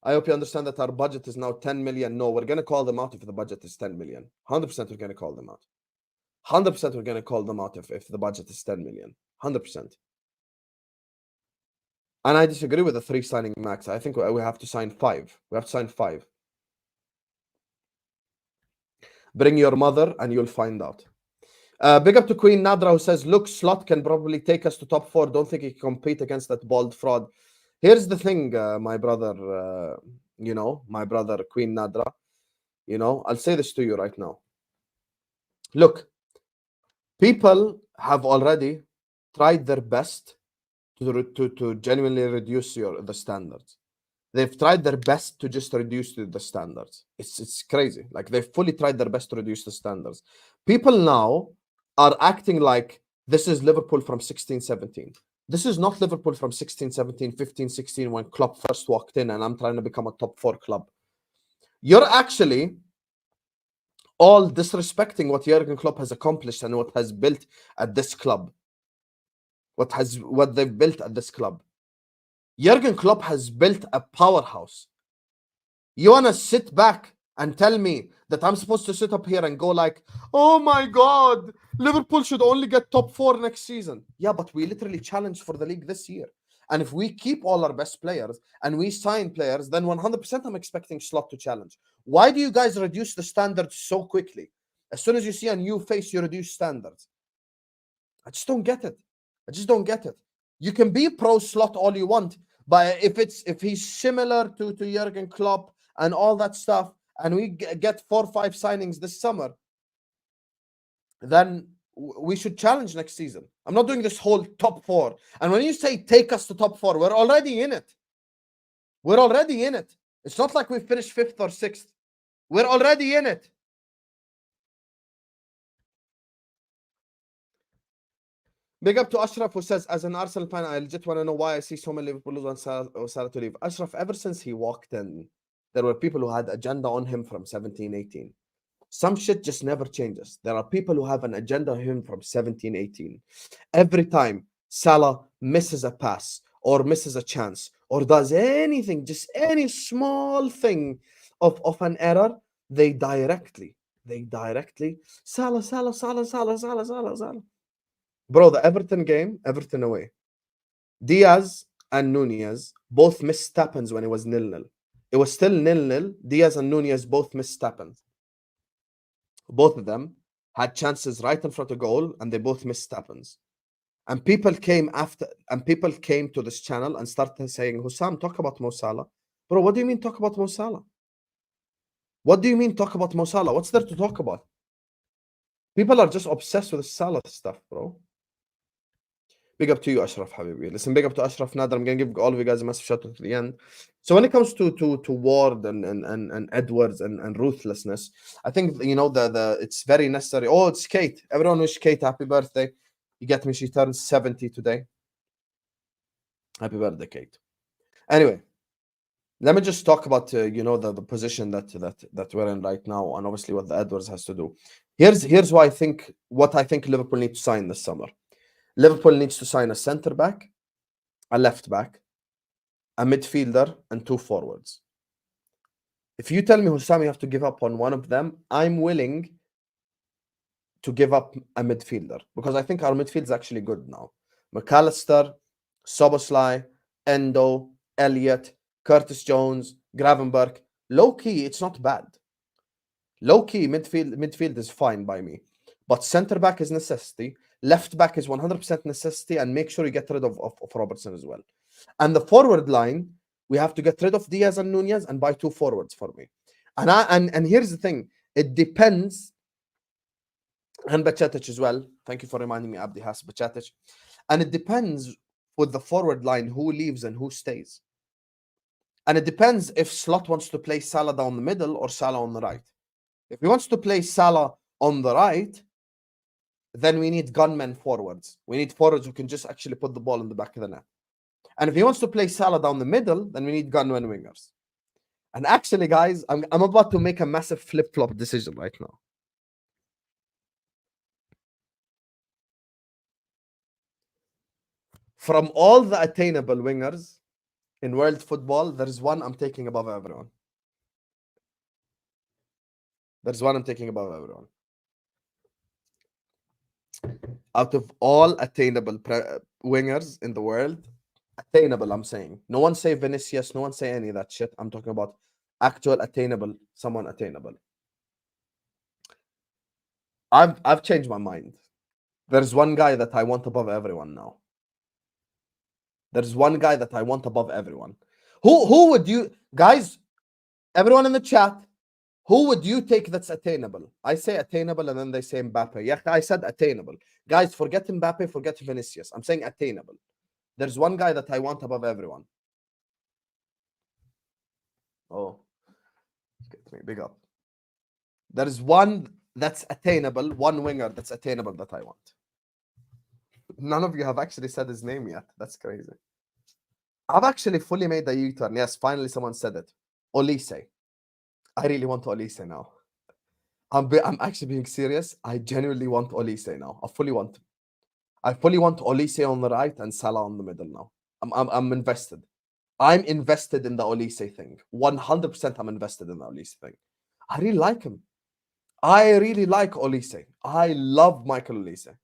I hope you understand that our budget is now 10 million. No, we're going to call them out if the budget is 10 million. 100% we're going to call them out. 100% we're going to call them out if the budget is 10 million. 100%. And I disagree with the 3 signing max. I think we have to sign 5. We have to sign 5. Bring your mother and you'll find out. Big up to Queen Nadra, who says, look, Slot can probably take us to top 4. Don't think he can compete against that bald fraud. Here's the thing, my brother, my brother Queen Nadra. I'll say this to you right now. Look, people have already tried their best to genuinely reduce the standards. They've tried their best to just reduce the standards. It's crazy. Like they've fully tried their best to reduce the standards. People now are acting like this is Liverpool from 16-17. This is not Liverpool from 16-17, 15-16 when Klopp first walked in and I'm trying to become a top 4 club. You're actually all disrespecting what Jurgen Klopp has accomplished and what has built at this club. What they've built at this club. Jurgen Klopp has built a powerhouse. You want to sit back and tell me that I'm supposed to sit up here and go like, oh my God, Liverpool should only get top 4 next season. Yeah, but we literally challenged for the league this year. And if we keep all our best players and we sign players, then 100% I'm expecting Slot to challenge. Why do you guys reduce the standards so quickly? As soon as you see a new face, you reduce standards. I just don't get it. I just don't get it. You can be pro Slot all you want, but if he's similar to Jurgen Klopp and all that stuff, and we get 4 or 5 signings this summer, then we should challenge next season. I'm not doing this whole top 4. And when you say take us to top 4, we're already in it. We're already in it. It's not like we finished 5th or 6th. We're already in it. Big up to Ashraf, who says, as an Arsenal fan, I legit want to know why I see so many Liverpool want Salah to leave. Ashraf, ever since he walked in, there were people who had agenda on him from 17-18. Some shit just never changes. There are people who have an agenda on him from 17-18. Every time Salah misses a pass or misses a chance or does anything, just any small thing of an error, they directly, Salah. Bro, the Everton game, Everton away. Diaz and Nunez both missed tap-ins when it was 0-0. It was still 0-0. Diaz and Nunez both missed tap-ins. Both of them had chances right in front of goal, and they both missed tap-ins. And people came to this channel and started saying, Hussam, talk about Mo Salah. Bro, what do you mean talk about Mo Salah? What do you mean talk about Mo Salah? What's there to talk about? People are just obsessed with the Salah stuff, bro. Big up to you, Ashraf, Habibi. Listen, big up to Ashraf Nader. I'm going to give all of you guys a massive shout out to the end. So when it comes to Ward and Edwards and ruthlessness, I think, you know, it's very necessary. Oh, it's Kate. Everyone wish Kate happy birthday. You get me? She turns 70 today. Happy birthday, Kate. Anyway, let me just talk about, you know, the position that we're in right now, and obviously what the Edwards has to do. Here's what I think Liverpool need to sign this summer. Liverpool needs to sign a centre back, a left back, a midfielder, and 2 forwards. If you tell me, Hussam, you have to give up on one of them, I'm willing to give up a midfielder because I think our midfield is actually good now. McAllister, Szoboszlai, Endo, Elliott, Curtis Jones, Gravenberch. Low key, it's not bad. Low key, midfield is fine by me. But centre back is necessity. Left back is 100% necessity, and make sure you get rid of Robertson as well. And the forward line, we have to get rid of Diaz and Nunez and buy 2 forwards for me. And here's the thing, it depends. And Bajcetic as well. Thank you for reminding me, Abdi has Bajcetic. And it depends with the forward line who leaves and who stays. And it depends if Slot wants to play Salah down the middle or Salah on the right. If he wants to play Salah on the right, then we need gunmen forwards. We need forwards who can just actually put the ball in the back of the net. And if he wants to play Salah down the middle, then we need gunmen wingers. And actually, guys, I'm about to make a massive flip-flop decision right now. From all the attainable wingers in world football, there's one I'm taking above everyone. There's one I'm taking above everyone. Out of all attainable wingers in the world, attainable, I'm saying. No one say Vinicius, no one say any of that shit. I'm talking about actual attainable, someone attainable. I've changed my mind. There's one guy that I want above everyone now. There's one guy that I want above everyone. Who would you guys, everyone in the chat, Who would you take that's attainable? I say attainable, and then they say Mbappe. Yeah, I said attainable. Guys, forget Mbappe, forget Vinicius. I'm saying attainable. There's one guy that I want above everyone. Oh, get me big up. There is one that's attainable, one winger that's attainable that I want. None of you have actually said his name yet. That's crazy. I've actually fully made the U-turn. Yes, finally someone said it. Olise. I really want Olise now. I'm actually being serious. I genuinely want Olise now. I fully want Olise on the right and Salah on the middle now. I'm invested. I'm invested in the Olise thing. 100% I'm invested in the Olise thing. I really like him. I really like Olise. I love Michael Olise.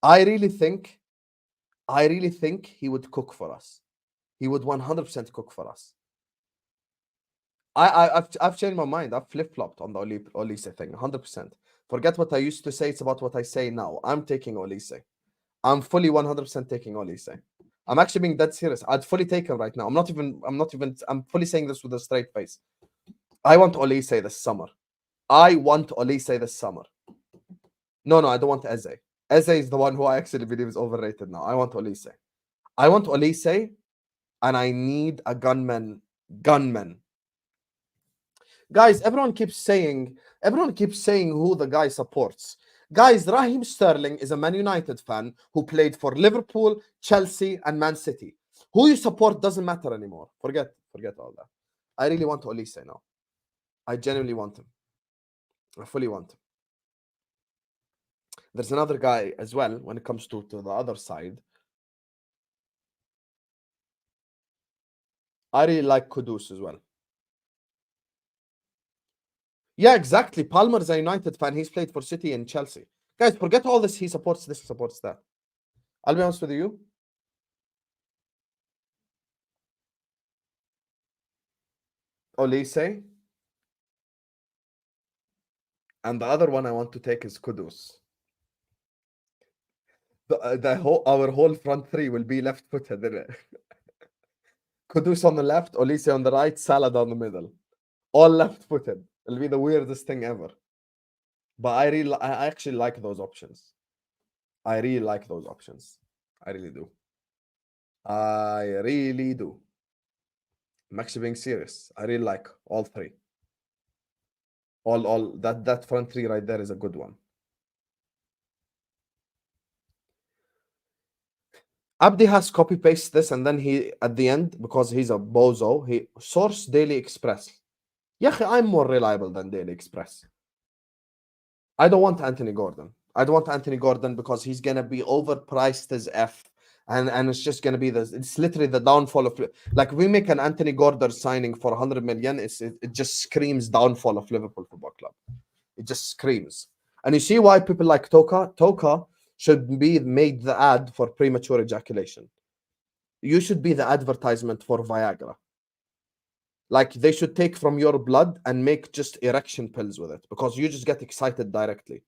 I really think he would cook for us. He would 100% cook for us. I've changed my mind. I've flip-flopped on the Olise thing, 100%. Forget what I used to say. It's about what I say now. I'm taking Olise. I'm fully 100% taking Olise. I'm actually being dead serious. I'd fully take him right now. I'm fully saying this with a straight face. I want Olise this summer. I want Olise this summer. No, I don't want Eze. Eze is the one who I actually believe is overrated now. I want Olise. I want Olise, and I need a gunman. Guys, everyone keeps saying who the guy supports. Guys, Raheem Sterling is a Man United fan who played for Liverpool, Chelsea, and Man City. Who you support doesn't matter anymore. Forget all that. I really want Olise now. I genuinely want him. I fully want him. There's another guy as well when it comes to the other side. I really like Kudus as well. Yeah, exactly. Palmer's a United fan. He's played for City and Chelsea. Guys, forget all this. He supports this, supports that. I'll be honest with you. Olise. And the other one I want to take is Kudus. Our whole front three will be left-footed, isn't it? Kudus on the left, Olise on the right, Salah down the middle. All left-footed. It'll be the weirdest thing ever. But I actually like those options. I really like those options. I really do. I really do. I'm actually being serious. I really like all three. All that front three right there is a good one. Abdi has copy paste this, and then he at the end, because he's a bozo, he source Daily Express. Yeah, I'm more reliable than Daily Express. I don't want Anthony Gordon. I don't want Anthony Gordon because he's gonna be overpriced as F. And it's just going to be it's literally the downfall of, like, we make an Anthony Gordon signing for 100 million. It just screams downfall of Liverpool Football Club. It just screams. And you see why people like Toka should be made the ad for premature ejaculation. You should be the advertisement for Viagra. Like, they should take from your blood and make just erection pills with it, because you just get excited directly.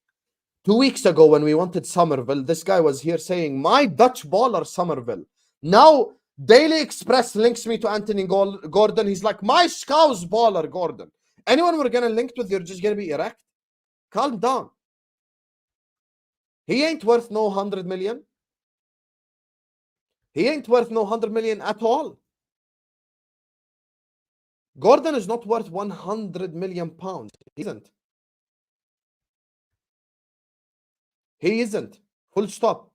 2 weeks ago, when we wanted Somerville, this guy was here saying, my Dutch baller Somerville. Now, Daily Express links me to Anthony Gordon. He's like, my Scouse baller Gordon. Anyone we're going to link with, you're just going to be erect. Calm down. He ain't worth no 100 million. He ain't worth no 100 million at all. Gordon is not worth 100 million pounds. He isn't. He isn't. Full stop.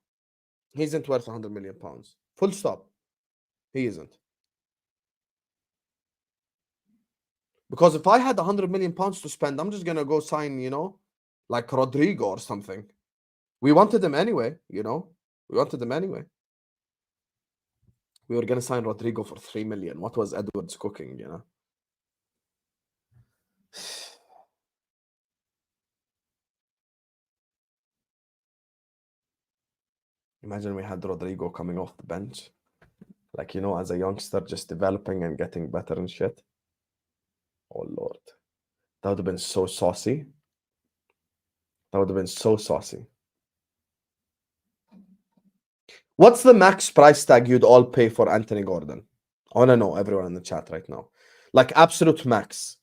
He isn't worth 100 million pounds. Full stop. He isn't. Because if I had 100 million pounds to spend, I'm just going to go sign, like Rodrigo or something. We wanted him anyway, We wanted him anyway. We were going to sign Rodrigo for 3 million. What was Edwards cooking, Imagine we had Rodrigo coming off the bench. Like, as a youngster, just developing and getting better and shit. Oh, Lord. That would have been so saucy. What's the max price tag you'd all pay for Anthony Gordon? I want to know, everyone in the chat right now. Like, absolute max.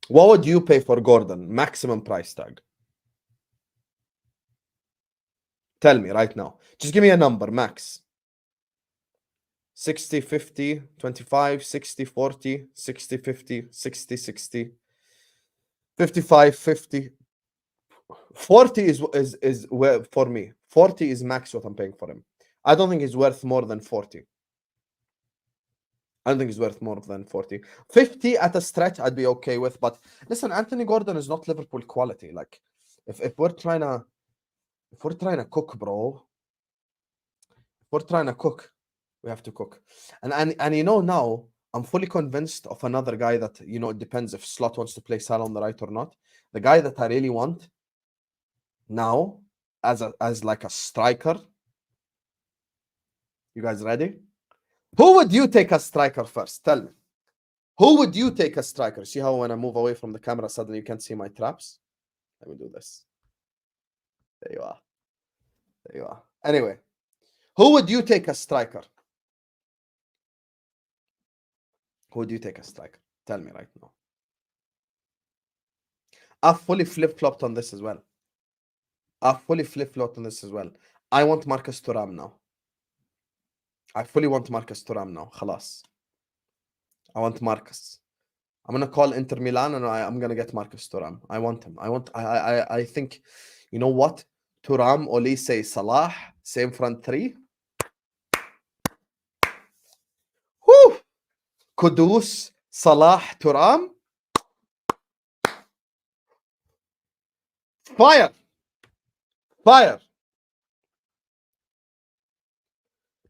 What would you pay for Gordon? Maximum price tag. Tell me right now. Just give me a number, max. 60, 50, 25, 60, 40, 60, 50, 60, 60, 55, 50. 40 is where for me. 40 is max what I'm paying for him. I don't think he's worth more than 40. I don't think he's worth more than 40. 50 at a stretch, I'd be okay with. But listen, Anthony Gordon is not Liverpool quality. Like, if we're trying to cook, bro, if we're trying to cook, we have to cook. And you know, now I'm fully convinced of another guy that, you know, it depends if Slot wants to play Salah on the right or not. The guy that I really want now as like a striker. You guys ready? Who would you take as striker first? Tell me. Who would you take as striker? See how when I move away from the camera, suddenly you can't see my traps? Let me do this. There you are. There you are. Anyway, who would you take as striker? Who would you take as striker? Tell me right now. I've fully flip-flopped on this as well. I want Marcus Thuram now. I fully want Marcus Thuram now. Khalas. I want Marcus. I'm gonna call Inter Milan and I'm gonna get Marcus Thuram. I want him. I think, you know what? Thuram, Olise, Salah, same front three. Whoo! Kudus, Salah, Thuram. Fire! Fire!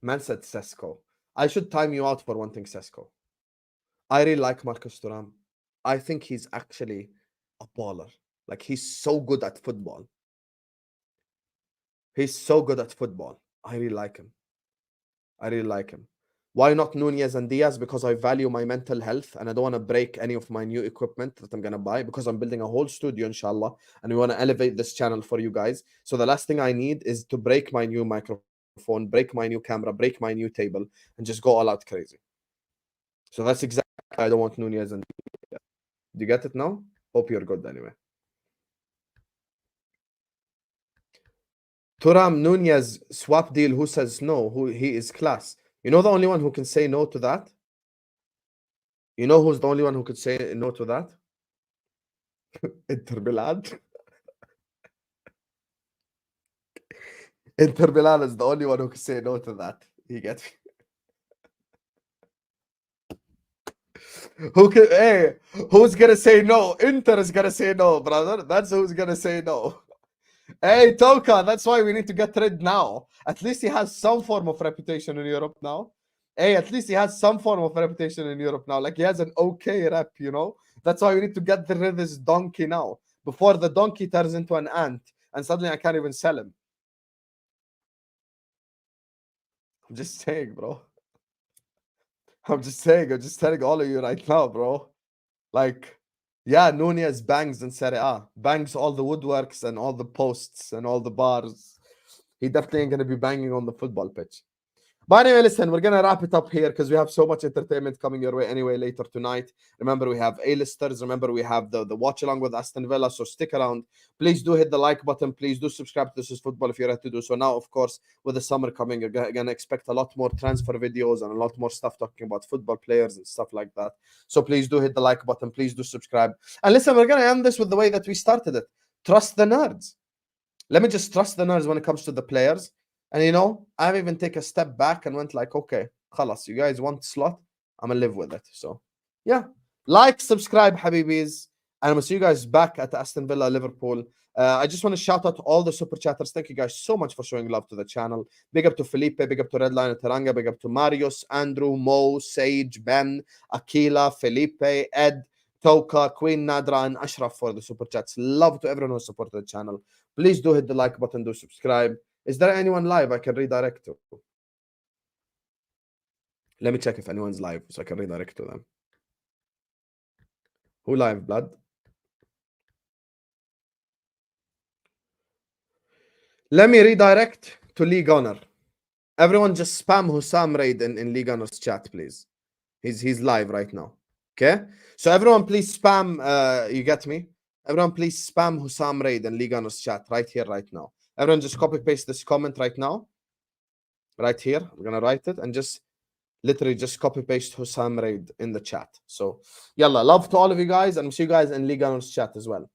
Man said Sesko. I should time you out for one thing, Sesko. I really like Marcus Thuram. I think he's actually a baller. Like, he's so good at football. I really like him. Why not Nunez and Diaz? Because I value my mental health and I don't want to break any of my new equipment that I'm going to buy, because I'm building a whole studio, inshallah, and we want to elevate this channel for you guys. So the last thing I need is to break my new microphone, break my new camera, break my new table, and just go all out crazy. So that's exactly why I don't want Nunez and Diaz. Do you get it now? Hope you're good anyway. Thuram, Nunez, swap deal. Who says no? He is class. You know the only one who can say no to that? You know who's the only one who could say no to that? Inter Milan. Inter Milan is the only one who can say no to that. You get me? Who's gonna say no? Inter is gonna say no, brother. That's who's gonna say no. Hey, Toka, that's why we need to get rid now. At least he has some form of reputation in Europe now. Hey, at least he has some form of reputation in Europe now. Like, he has an okay rep, you know? That's why we need to get rid of this donkey now, before the donkey turns into an ant and suddenly I can't even sell him. I'm just saying, bro. I'm just telling all of you right now, bro. Like, yeah, Nunez bangs in Serie A. Bangs all the woodworks and all the posts and all the bars. He definitely ain't going to be banging on the football pitch. But anyway, listen, we're going to wrap it up here because we have so much entertainment coming your way anyway later tonight. Remember, we have A-listers. Remember, we have the watch along with Aston Villa. So stick around. Please do hit the like button. Please do subscribe to This Is Football if you're ready to do so. Now, of course, with the summer coming, you're going to expect a lot more transfer videos and a lot more stuff talking about football players and stuff like that. So please do hit the like button. Please do subscribe. And listen, we're going to end this with the way that we started it. Trust the nerds. Let me just trust the nerds when it comes to the players. And, you know, I've even taken a step back and went like, okay, khalas, you guys want Slot? I'm going to live with it. So, yeah. Like, subscribe, Habibis. And I'm going to see you guys back at Aston Villa, Liverpool. I just want to shout out to all the super chatters. Thank you guys so much for showing love to the channel. Big up to Felipe, big up to Redline and Taranga, big up to Marius, Andrew, Mo, Sage, Ben, Akila, Felipe, Ed, Toka, Queen Nadra, and Ashraf for the super chats. Love to everyone who supported the channel. Please do hit the like button, do subscribe. Is there anyone live I can redirect to? Let me check if anyone's live so I can redirect to them. Who live, blood? Let me redirect to League Honor. Everyone just spam Hussam Raid in League Honor's chat, please. He's live right now. Okay, so everyone please spam, you get me? Everyone please spam Hussam Raid and Liganos chat right here, right now. Everyone just copy paste this comment right now. Right here, we're gonna write it and just literally just copy paste Hussam Raid in the chat. So, yalla, love to all of you guys, and we'll see you guys in Liganos chat as well.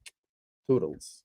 Toodles.